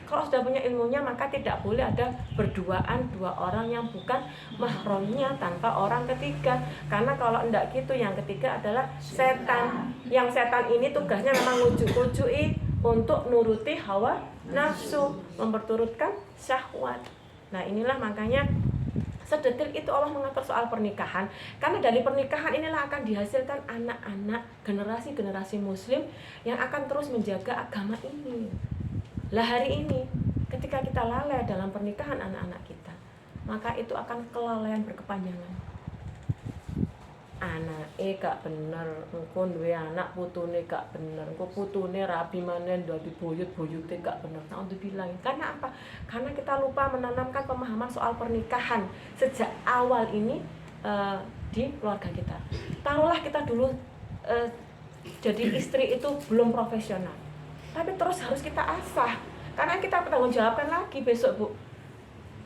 Kalau sudah punya ilmunya maka tidak boleh ada berduaan dua orang yang bukan mahramnya tanpa orang ketiga. Karena kalau enggak gitu yang ketiga adalah setan. Yang setan ini tugasnya memang ngujuk-ngucuki untuk nuruti hawa nafsu, memperturutkan syahwat. Nah inilah makanya sedetil itu Allah mengatur soal pernikahan, karena dari pernikahan inilah akan dihasilkan anak-anak, generasi-generasi muslim yang akan terus menjaga agama ini. Lah hari ini ketika kita lalai dalam pernikahan anak-anak kita, maka itu akan kelalaian berkepanjangan. Anake gak bener, engko duwe anak putune gak bener, engko putune rabi manen dadi buyut-buyute gak bener. Nah, untuk bilang karena apa? Karena kita lupa menanamkan pemahaman soal pernikahan sejak awal ini di keluarga kita. Taruhlah kita dulu jadi istri itu belum profesional, tapi terus harus kita asah, karena kita bertanggung jawabkan lagi besok, Bu.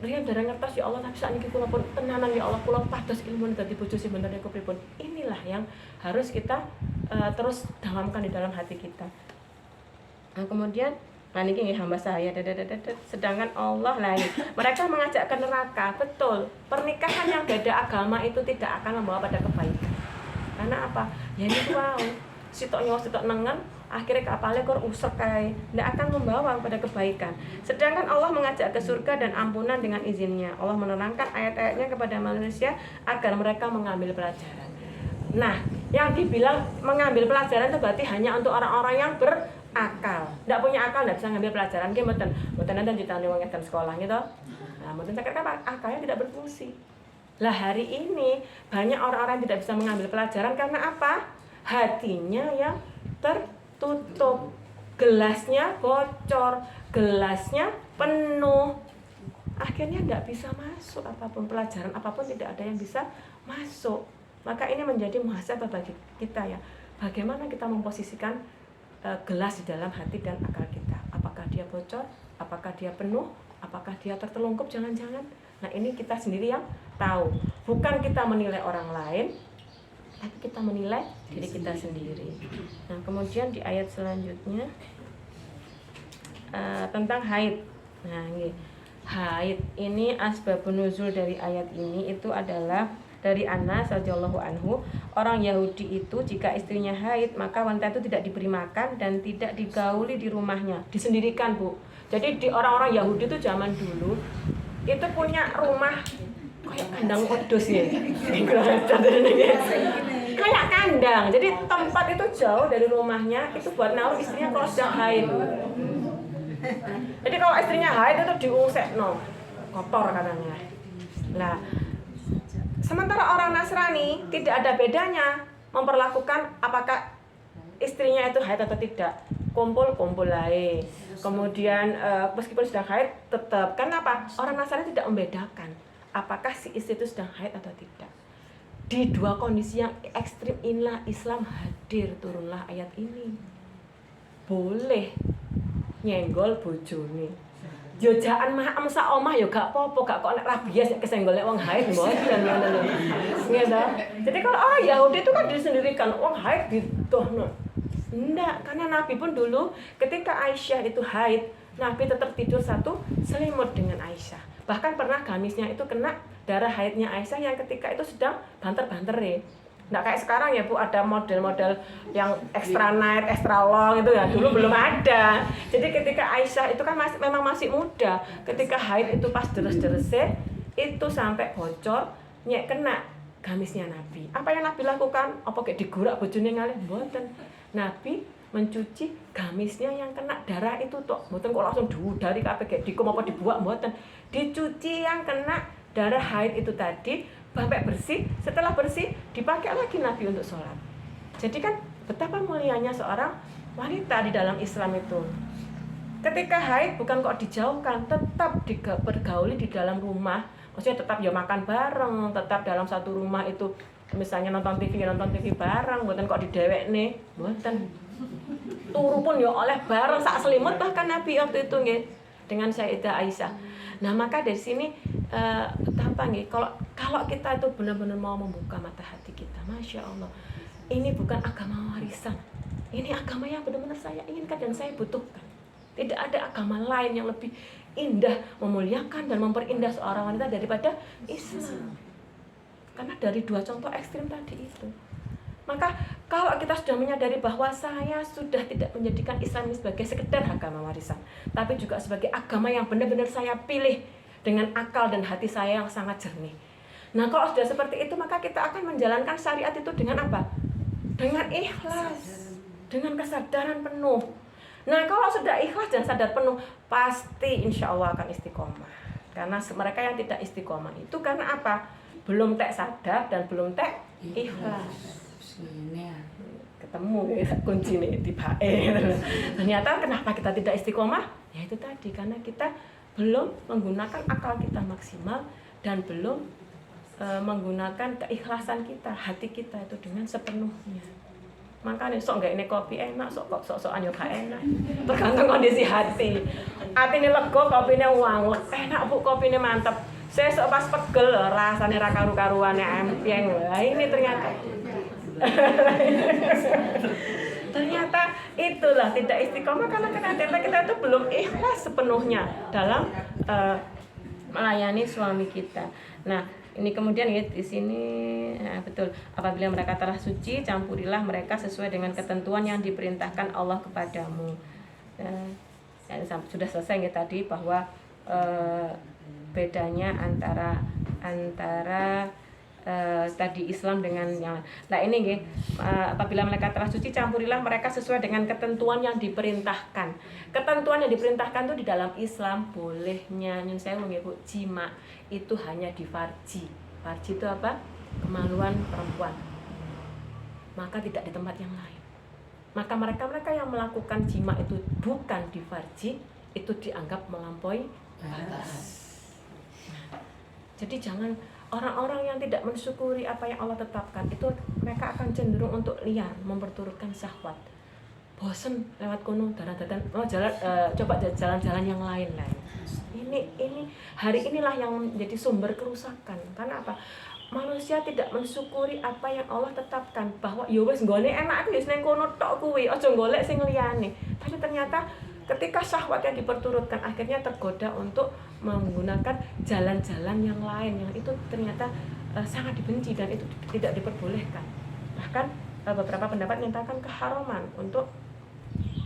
Rian darah ngertos ya Allah, tapi saat ini kula pun tenanan ya Allah, kula pados ilmu dadi bojo sing bener niku pripun. Inilah yang harus kita terus tanamkan di dalam hati kita. Nah, kemudian niki nggih hamba saya sedangkan Allah lain. Mereka mengajak ke neraka. Betul. Pernikahan yang beda agama itu tidak akan membawa pada kebaikan. Karena apa? Ya ini wow. Sitok nyawa sitok nengen, akhirnya kapalnya kor usek kae, tidak akan membawa kepada kebaikan. Sedangkan Allah mengajak ke surga dan ampunan dengan izinnya. Allah menerangkan ayat-ayatnya kepada manusia agar mereka mengambil pelajaran. Nah, yang dibilang mengambil pelajaran itu berarti hanya untuk orang-orang yang berakal. Tidak punya akal tidak bisa mengambil pelajaran. Nggih mboten. Mboten nanti ditanya wong ngeten sekolah gitu. Nah, mboten sakit apa? Akalnya tidak berfungsi. Lah hari ini banyak orang-orang yang tidak bisa mengambil pelajaran karena apa? Hatinya yang tertutup, gelasnya bocor, gelasnya penuh, akhirnya tidak bisa masuk apapun, pelajaran apapun tidak ada yang bisa masuk. Maka ini menjadi muhasabah bagi kita ya, bagaimana kita memposisikan gelas di dalam hati dan akal kita. Apakah dia bocor, apakah dia penuh, apakah dia tertelungkup, jangan-jangan. Nah ini kita sendiri yang tahu, bukan kita menilai orang lain, tapi kita menilai diri kita sendiri. Nah kemudian di ayat selanjutnya tentang haid. Nah ini haid ini asbabun nuzul dari ayat ini itu adalah dari Anas radhiyallahu anhu. Orang Yahudi itu jika istrinya haid maka wanita itu tidak diberi makan dan tidak digauli di rumahnya, disendirikan, Bu. Jadi di orang-orang Yahudi itu zaman dulu itu punya rumah kayak kandang wedhus ya. Kayak kandang. Jadi tempat itu jauh dari rumahnya, itu buat naruh istrinya kalau sedang haid. Jadi kalau istrinya haid itu diungsekno, kotor katanya. Nah, sementara orang Nasrani tidak ada bedanya memperlakukan apakah istrinya itu haid atau tidak. Kumpul-kumpul ae. Kemudian meskipun sedang haid tetap. Kenapa? Orang Nasrani tidak membedakan apakah si istri itu sedang haid atau tidak. Di dua kondisi yang ekstrim inilah Islam hadir, turunlah ayat ini. Boleh nyenggol bojone. Yo jaan maem sak omah yo gak apa-apa, gak kok nek rabies kesenggol nek wong haid mboten ngono lho. Nggih. Jadi kalau orang Yahudi itu kan disendirikan, wong haid didohno. Enggak, karena Nabi pun dulu ketika Aisyah itu haid, Nabi tetap tidur satu selimut dengan Aisyah. Bahkan pernah gamisnya itu kena darah haidnya Aisyah yang ketika itu sedang banter-bantere. Nggak kayak sekarang ya Bu, ada model-model yang extra night, extra long itu ya, dulu belum ada. Jadi ketika Aisyah itu kan memang masih muda, ketika haid itu pas deres-derese itu sampai bocor, nyek kena gamisnya Nabi. Apa yang Nabi lakukan? Apa kayak digurak bojone ngalih? Mboten. Nabi mencuci gamisnya yang kena darah itu tok. Mboten kok langsung diudari kabeh kayak dikum apa dibuak, mboten. Dicuci yang kena darah haid itu tadi sampai bersih. Setelah bersih dipakai lagi Nabi untuk sholat. Jadi kan betapa mulianya seorang wanita di dalam Islam itu. Ketika haid bukan kok dijauhkan, tetap bergauli di dalam rumah. Maksudnya tetap ya makan bareng, tetap dalam satu rumah itu misalnya nonton TV bareng, mboten kok didewekne, mboten. Turu pun ya oleh bareng sak selimut bahkan Nabi waktu itu nggih dengan Sayyidah Aisyah. Nah, maka dari sini betapa nggih kalau kita itu benar-benar mau membuka mata hati kita, Masya Allah. Ini bukan agama warisan. Ini agama yang benar-benar saya inginkan dan saya butuhkan. Tidak ada agama lain yang lebih indah memuliakan dan memperindah seorang wanita daripada Islam. Karena dari dua contoh ekstrim tadi itu. Maka Kalau kita sudah menyadari bahwa saya sudah tidak menjadikan Islam ini sebagai sekedar agama warisan, tapi juga sebagai agama yang benar-benar saya pilih dengan akal dan hati saya yang sangat jernih. Nah, kalau sudah seperti itu, maka kita akan menjalankan syariat itu dengan apa? Dengan ikhlas, dengan kesadaran penuh. Nah, kalau sudah ikhlas dan sadar penuh, pasti insya Allah akan istiqomah. Karena mereka yang tidak istiqomah itu karena apa? Belum tek sadar dan belum tek ikhlas. Ketemu ya kunci nih tiba ternyata kenapa kita tidak istiqomah? Ya itu tadi, karena kita belum menggunakan akal kita maksimal dan belum menggunakan keikhlasan kita, hati kita itu dengan sepenuhnya. Makanya sok nggak ini kopi enak, sok-sokan yo gak enak. Tergantung kondisi hati. Hati ini lego, kopi ini wangun, enak bu, kopi ini mantep. Saya sok pas pegel, rasanya ra karu-karuannya empyeng. Lah ini ternyata. Ternyata itulah tidak istiqomah karena ternyata kita itu belum ikhlas sepenuhnya dalam melayani suami kita. Nah, ini kemudian ya di sini betul, apabila mereka telah suci, campurilah mereka sesuai dengan ketentuan yang diperintahkan Allah kepadamu. Sudah selesai ya tadi bahwa bedanya antara tadi Islam dengan yang nah ini nggih, apabila mereka telah suci, campurilah mereka sesuai dengan ketentuan yang diperintahkan. Ketentuan yang diperintahkan itu di dalam Islam bolehnya nyun sewu nggih Bu, jima itu hanya di farji. Farji itu apa? Kemaluan perempuan. Maka tidak di tempat yang lain. Maka mereka yang melakukan jima itu bukan di farji, itu dianggap melampaui batas. Jadi jangan orang-orang yang tidak mensyukuri apa yang Allah tetapkan itu mereka akan cenderung untuk liar, memperturutkan syahwat. Bosen lewat kono dadan jalan coba jalan-jalan yang lain lah. Ini hari inilah yang menjadi sumber kerusakan. Karena apa? Manusia tidak mensyukuri apa yang Allah tetapkan, bahwa ya wis nggone enak wis ning kono tok kuwi, aja golek sing liyane. Tapi ternyata ketika syahwatnya diperturutkan, akhirnya tergoda untuk menggunakan jalan-jalan yang lain yang itu ternyata sangat dibenci dan itu tidak diperbolehkan. Bahkan beberapa pendapat menyatakan keharaman untuk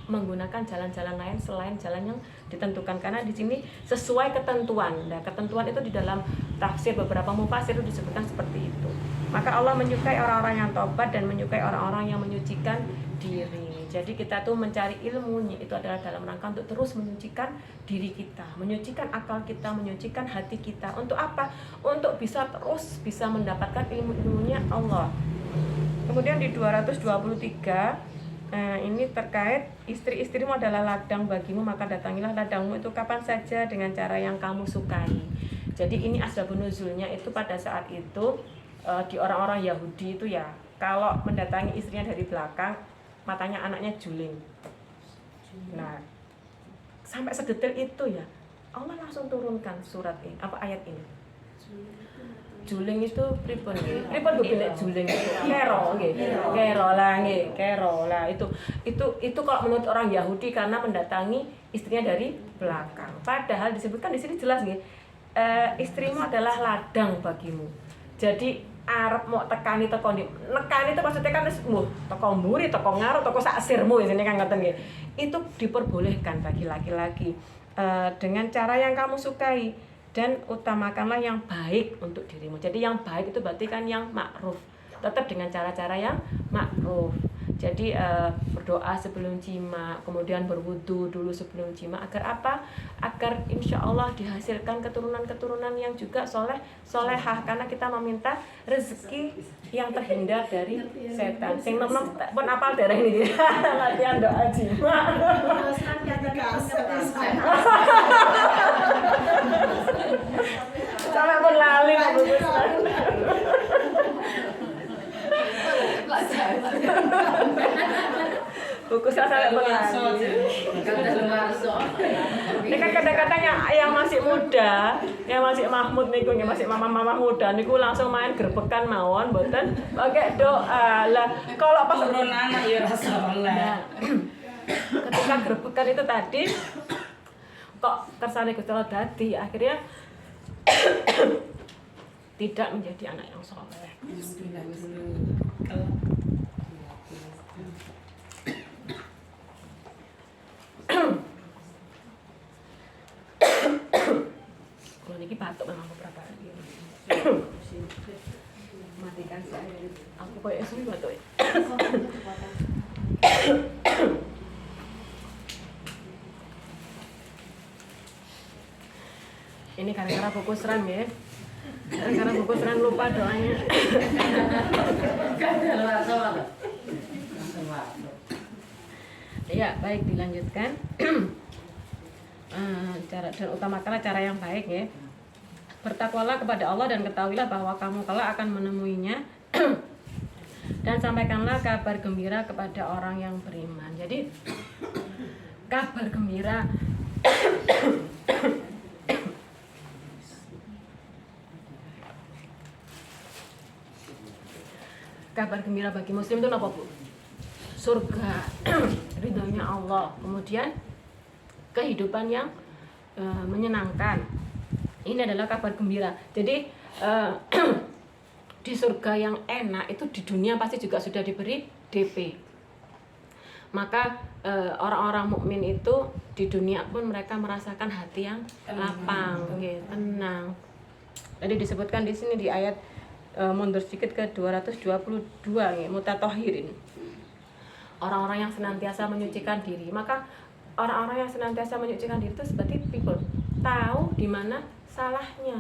menggunakan jalan-jalan lain selain jalan yang ditentukan, karena di sini sesuai ketentuan. Nah, ketentuan itu di dalam tafsir beberapa mufasir itu disebutkan seperti itu. Maka Allah menyukai orang-orang yang tobat dan menyukai orang-orang yang menyucikan diri. Jadi kita tuh mencari ilmunya itu adalah dalam rangka untuk terus menyucikan diri kita, menyucikan akal kita, menyucikan hati kita. Untuk apa? Untuk bisa terus bisa mendapatkan ilmu-ilmunya Allah. Kemudian di 223 ini terkait istri-istrimu adalah ladang bagimu, maka datangilah ladangmu itu kapan saja dengan cara yang kamu sukai. Jadi ini asbabun nuzulnya itu pada saat itu di orang-orang Yahudi itu ya, kalau mendatangi istrinya dari belakang, matanya anaknya juling. Nah, sampai sedetail itu ya, Allah langsung turunkan surat ini, apa ayat ini. Juling itu pripun nggih? Pripun Bu bilek juling? Kero nggih. Kero lah itu kalau menurut orang Yahudi karena mendatangi istrinya dari belakang. Padahal disebutkan di sini jelas nggih. Istrimu adalah ladang bagimu. Jadi arep mau nekani itu maksudnya kan wis teko mburi, teko ngaruh, teko sak sirmu isine kan ngoten nggih. Itu diperbolehkan bagi laki-laki dengan cara yang kamu sukai. Dan utamakanlah yang baik untuk dirimu. Jadi yang baik itu berarti kan yang ma'ruf. Tetap dengan cara-cara yang ma'ruf. Jadi berdoa sebelum jima, kemudian berwudu dulu sebelum jima. Agar apa? Agar insya Allah dihasilkan keturunan-keturunan yang juga solehah. Karena kita meminta rezeki yang terhindar dari setan. Sing nom-nom pun apal daerah ini. Latihan doa jima. Sampai pun lali buku saya sampai pun lali. Ini kan kadang-kadang yang masih muda, yang masih Mahmud niku, yang masih mama-mama muda niku langsung main gerbekan mawon, mboten pakai doa. Lah kalau pas turun anak ya rasulullah. Ketika gerbekan itu tadi kok kersane Gusti Allah dadi akhirnya tidak menjadi anak yang soleh. ini batuk memang beberapa hari ini. Matikan saya. Aku kayak suwi batuk. Ini gara-gara buku seran ya. Gara-gara buku seran lupa doanya. Ya, baik dilanjutkan. Cara dan utamakanlah cara yang baik ya. Bertakwalah kepada Allah dan ketahuilah bahwa kamu kelak akan menemuinya. Dan sampaikanlah kabar gembira kepada orang yang beriman. Jadi kabar gembira kabar gembira bagi muslim itu apa, Bu? Surga, ridhonya Allah, kemudian kehidupan yang menyenangkan. Ini adalah kabar gembira. Jadi di surga yang enak itu di dunia pasti juga sudah diberi DP. Maka orang-orang mukmin itu di dunia pun mereka merasakan hati yang lapang, tenang. Tadi disebutkan di sini di ayat mundur sedikit ke 222 ya, mutatohirin. Orang-orang yang senantiasa menyucikan diri. Maka orang-orang yang senantiasa menyucikan diri itu seperti people tahu di mana salahnya.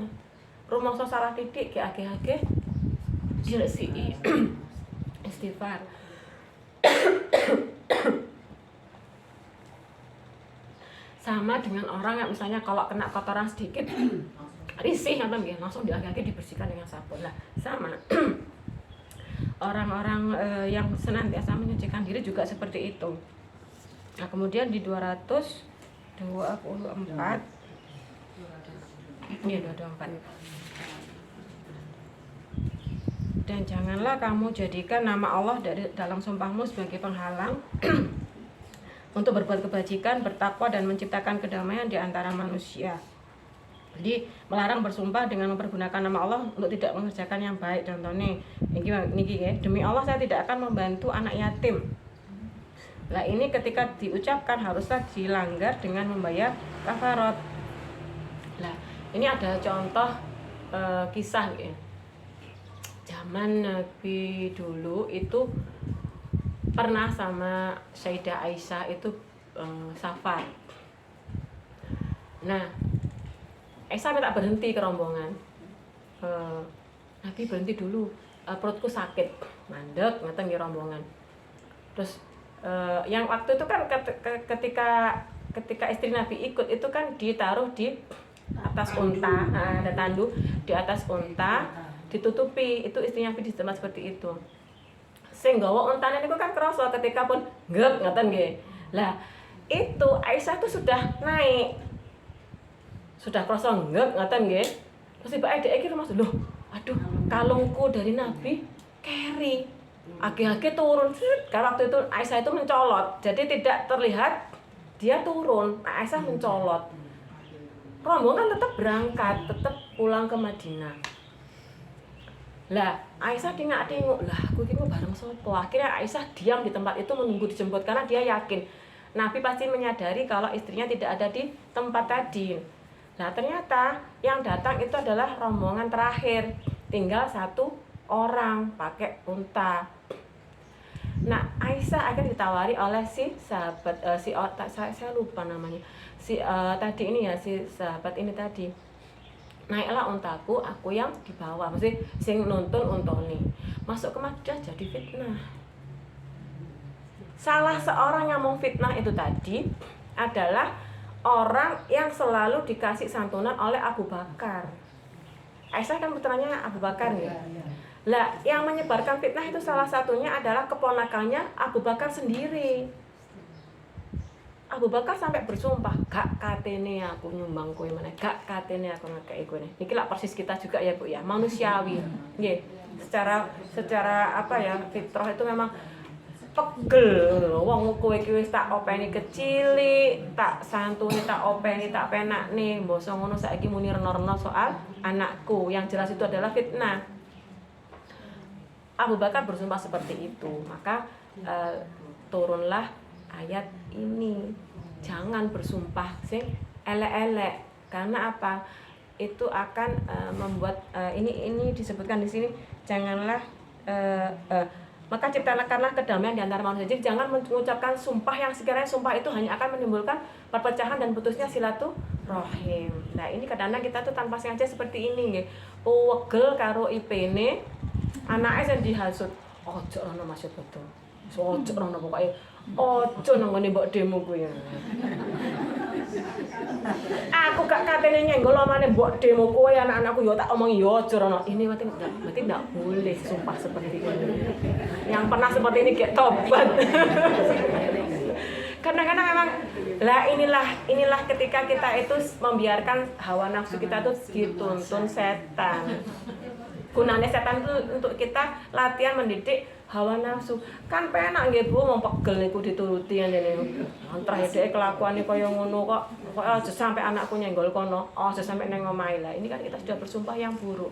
Rumangsa salah titik ke age-age diresi istighfar. Sama dengan orang yang misalnya kalau kena kotoran sedikit risih atau langsung diagak-agak dibersihkan dengan sabun lah, sama. Orang-orang yang senantiasa menyucikan diri juga seperti itu. Nah, kemudian di 224 ya 224. Dan janganlah kamu jadikan nama Allah dalam sumpahmu sebagai penghalang untuk berbuat kebajikan, bertakwa dan menciptakan kedamaian di antara manusia. Jadi melarang bersumpah dengan mempergunakan nama Allah untuk tidak mengerjakan yang baik. Contohnya niki ya, demi Allah saya tidak akan membantu anak yatim. Nah, ini ketika diucapkan haruslah dilanggar dengan membayar kafarat. Nah, ini ada contoh kisah ya. Zaman Nabi dulu itu pernah sama Sayyidah Aisyah itu safar. Nah, Aisyah minta berhenti ke rombongan. Nabi berhenti dulu, perutku sakit, mandek, ngeten nggih rombongan. Terus yang waktu itu kan ketika istri Nabi ikut itu kan ditaruh di atas unta, ada tandu di atas unta, ditutupi. Itu istri Nabi di tempat seperti itu. Sing nggawa untane niku kan krasa ketika pun ngep ngeten nggih. Lah, itu Aisyah tuh sudah naik. Sudah krasa ngep ngeten nggih. Terus tibake dhek iki Mas, lho, aduh, kalungku dari Nabi keri. Age-age turun. Karena waktu itu Aisyah itu mencolot. Jadi tidak terlihat dia turun. Nah, Aisyah mencolot. Rombongan tetap berangkat, tetap pulang ke Madinah. Lah, Aisyah tingak-tinguk, lah aku iki bareng sapa? Akhirnya Aisyah diam di tempat itu menunggu dijemput karena dia yakin Nabi pasti menyadari kalau istrinya tidak ada di tempat tadi. Nah, ternyata yang datang itu adalah rombongan terakhir. Tinggal satu orang pakai unta. Nah, Aisyah akan ditawari oleh si sahabat saya lupa namanya. Tadi ini ya, si sahabat ini tadi. Naiklah untaku, aku yang dibawa. Mesti sing nuntun untone. Masuk ke Madinah jadi fitnah. Salah seorang yang mau fitnah itu tadi adalah orang yang selalu dikasih santunan oleh Abu Bakar. Aisyah kan putranya Abu Bakar ya. Lah, yang menyebarkan fitnah itu salah satunya adalah keponakannya Abu Bakar sendiri. Abu Bakar sampai bersumpah, gak katene aku nyumbang kowe meneh, gak katene aku ngekeki kowe. Niki lak persis kita juga ya, Bu ya, manusiawi. Nggih. Secara apa ya, fitrah itu memang pegel. Wong kowe iki wis tak openi kecilik, tak santuni, tak openi, tak penakne. Mbok ngono saiki muni reno-reno soal anakku. Yang jelas itu adalah fitnah. Abu Bakar bersumpah seperti itu. Maka turunlah ayat ini, jangan bersumpah sing elek-elek. Karena apa? itu akan membuat ini disebutkan di sini, janganlah maka ciptakanlah kedamaian di antara manusia. Jadi jangan mengucapkan sumpah yang sekiranya sumpah itu hanya akan menimbulkan perpecahan dan putusnya silaturahim. Nah, ini kadang-kadang kita tuh tanpa sengaja seperti ini nggih. Wegel karo IP-ne, anake sing dihasut. Ojo rono Mas Beto. Ojo rono pokoke. Ojo nang ngene mbok demo kuwi. Aku gak katene nyenggol omane mbok demo kowe anak-anakku ya tak omongi ya aja rono. Ini berarti enggak boleh sumpah seperti ini. Yang pernah seperti ini kayak tobat. Kadang-kadang memang lah inilah ketika kita itu membiarkan hawa nafsu kita tuh dituntun setan. Gunanya setan itu untuk kita latihan mendidik hawa nafsu. Kan penak nggih Bu, wong pegel niku dituruti ngene. Antrah dhek kelakuane kaya ngono kok aja sampai anakku nyenggol kono, aja sampai nang omahe. Lah ini kan kita sudah bersumpah yang buruk,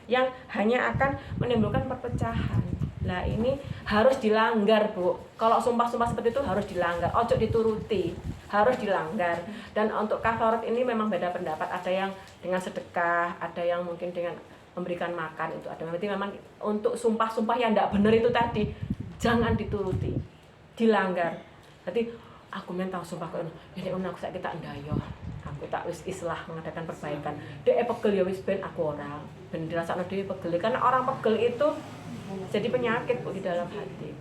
yang hanya akan menimbulkan perpecahan. Lah ini harus dilanggar Bu. Kalau sumpah-sumpah seperti itu harus dilanggar, ojo dituruti, harus dilanggar. Dan untuk kafarat ini memang beda pendapat, ada yang dengan sedekah, ada yang mungkin dengan memberikan makan, itu ada. Berarti memang untuk sumpah-sumpah yang tidak benar itu tadi jangan dituruti, dilanggar. Jadi aku mentau sumpah kok ini aku saiki tak ndayo. Aku tak wis islah mengadakan perbaikan. Dek pegel ya wis ben aku ora. Ben dirasakno dhewe pegel. Karena orang pegel itu jadi penyakit Bu di dalam hati.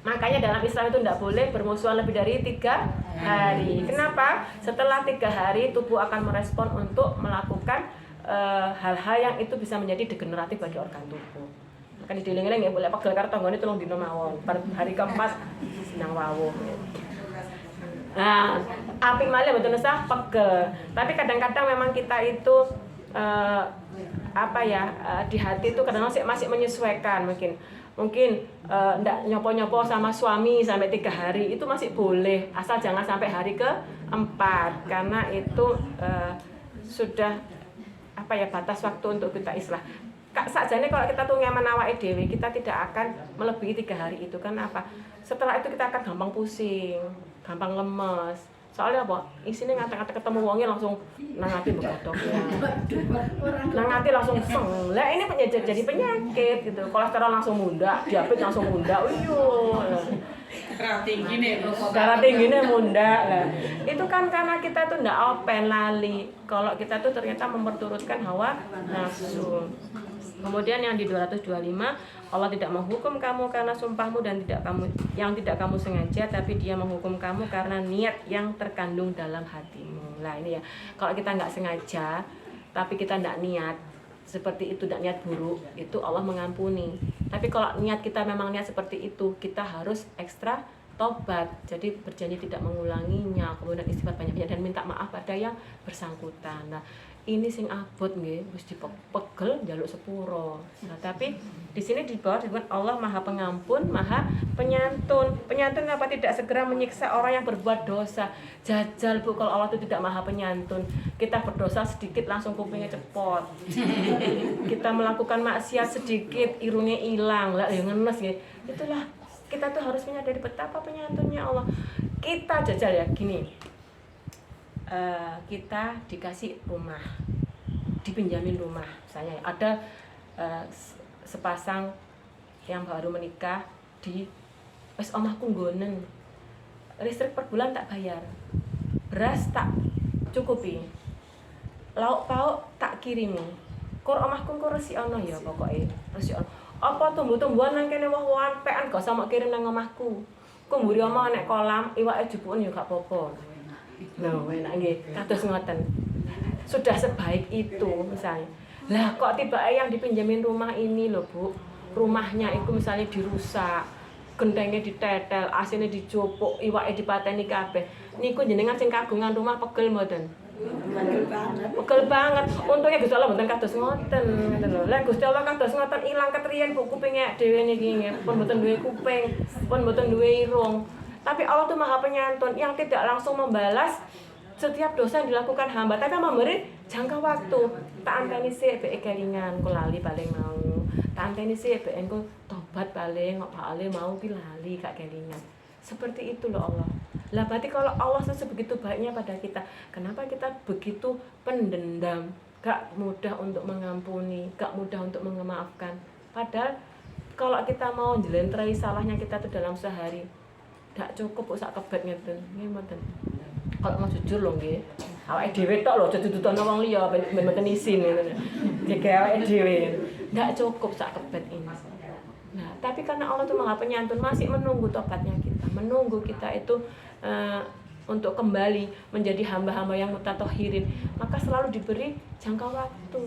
Makanya dalam Islam itu tidak boleh bermusuhan lebih dari 3 hari. Kenapa? Setelah 3 hari tubuh akan merespon untuk melakukan hal-hal yang itu bisa menjadi degeneratif bagi organ tubuh. Maka dieling-eling ya boleh pegel karo tanggane 3 dina mawon. Hari keempat senang wawuh. Nah, apik malih mboten usah pegel. Tapi kadang-kadang memang kita itu di hati itu kadang-kadang masih menyesuaikan mungkin ndak nyopo-nyopo sama suami sampai 3 hari itu masih boleh, asal jangan sampai hari ke-4 karena itu sudah batas waktu untuk kita islah. Sakjane kalau kita tuh nyaman awake dhewe, kita tidak akan melebihi 3 hari itu. Karena apa? Setelah itu kita akan gampang pusing, gampang lemes. Soalnya apa? Isine ngate-ngate ketemu wonge langsung nang ati begodok ya. Nang ati langsung seng. Lah ini jadi penyakit gitu. Kolesterol langsung munda, diabetes langsung munda. Darah tinggi munda lah. Itu kan karena kita tuh ndak open lali. Kalau kita tuh ternyata memperturutkan hawa nafsu. Kemudian yang di 225, Allah tidak menghukum kamu karena sumpahmu dan tidak kamu sengaja, tapi Dia menghukum kamu karena niat yang terkandung dalam hatimu. Lah ini ya, kalau kita nggak sengaja, tapi kita nggak niat seperti itu, tidak niat buruk, itu Allah mengampuni. Tapi kalau niat kita memang niat seperti itu, kita harus ekstra tobat. Jadi berjanji tidak mengulanginya, kemudian istighfar banyak-banyak dan minta maaf pada yang bersangkutan. Nah, ini sing abot nggih, wis dipegel njaluk sepuro. Nah, tapi di sini di bawah disebut Allah Maha Pengampun, Maha Penyantun. Penyantun apa? Tidak segera menyiksa orang yang berbuat dosa. Jajal Bu, kalau Allah itu tidak Maha Penyantun. Kita berdosa sedikit langsung kupingnya cepot. Kita melakukan maksiat sedikit irungnya hilang. Lah ya ngenes nggih. Itulah kita tuh harus menyadari betapa penyantunnya Allah. Kita jajal ya gini. Kita dikasih rumah, dipinjamin rumah. Misalnya ada sepasang yang baru menikah di wis omahku nggonen, listrik per bulan tak bayar, beras tak cukupi, lauk pauk tak kirimi, kur omahku kur resi ono ya pokoknya resi ono. Apa tumbuh-tumbuhan nang kene woh-wohan pekan gak sama kirim nang omahku. Ku mburi omah nek kolam iwake jupuken ya gak apa-apa. Nah, enak nggih, kados ngoten. Sudah sebaik itu misalnya. Lah kok tiba yang dipinjemin rumah ini loh Bu, rumahnya itu misalnya dirusak, gentengnya ditetel, AC-nya dicopok, iwake dipateni kabeh. Niku jenengan sing kagungan rumah pegel mboten? Pegel banget. Untungnya Gusti Allah mboten kados ngoten, ngoten lho. Lah Gusti Allah kados ngoten ilang ketriyen Bu kupinge dhewe niki nggih, pun mboten duwe kuping, pun mboten duwe irung. Tapi Allah itu Maha Penyantun yang tidak langsung membalas setiap dosa yang dilakukan hamba, tapi memberi jangka waktu. Tak anteni sik bek kelingan, ku lali paling mau. Tak anteni sik bek engko tobat paling kok paling mau ki lali gak kelingan. Seperti itu loh Allah. Lah berarti kalau Allah sebegitu baiknya pada kita, kenapa kita begitu pendendam? gak mudah untuk mengampuni, gak mudah untuk memaafkan. Padahal kalau kita mau njlentrehi salahnya kita tuh dalam sehari, gak cukup sak kebet ngeten. Nggih mboten. Kalau mau jujur lho nggih. Awake dhewe tok lho aja ditutono wong liya ben mboten isin ngono. Dike awake dhewe. Gak cukup sak kebet ini. Nah, tapi karena Allah tuh Maha Penyantun masih menunggu tobatnya kita, menunggu kita itu untuk kembali menjadi hamba-hamba yang mutatahhirin, maka selalu diberi jangka waktu.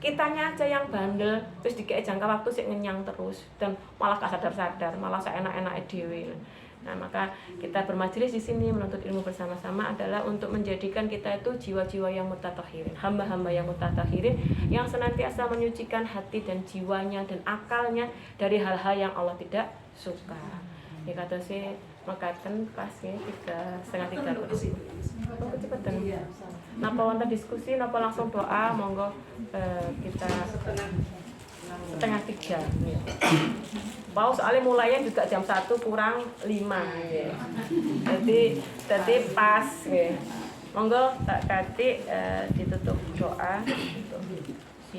Kitanya aja yang bandel, terus dikei jangka waktu sik ngenyang terus dan malah gak sadar-sadar, malah seenak-enake dhewe. Nah, maka kita bermajelis di sini menuntut ilmu bersama-sama adalah untuk menjadikan kita itu jiwa-jiwa yang mutatahhirin, hamba-hamba yang mutatahhirin yang senantiasa menyucikan hati dan jiwanya dan akalnya dari hal-hal yang Allah tidak suka. Ya kata sih mekaten pas ya 2:30. Oh, kecepatan. Napa wonten diskusi, napa langsung doa, monggo kita 2:30. Mau soalnya mulainya juga jam 1 kurang 5 ya. Jadi pas ya. Monggo tak kati ditutup doa.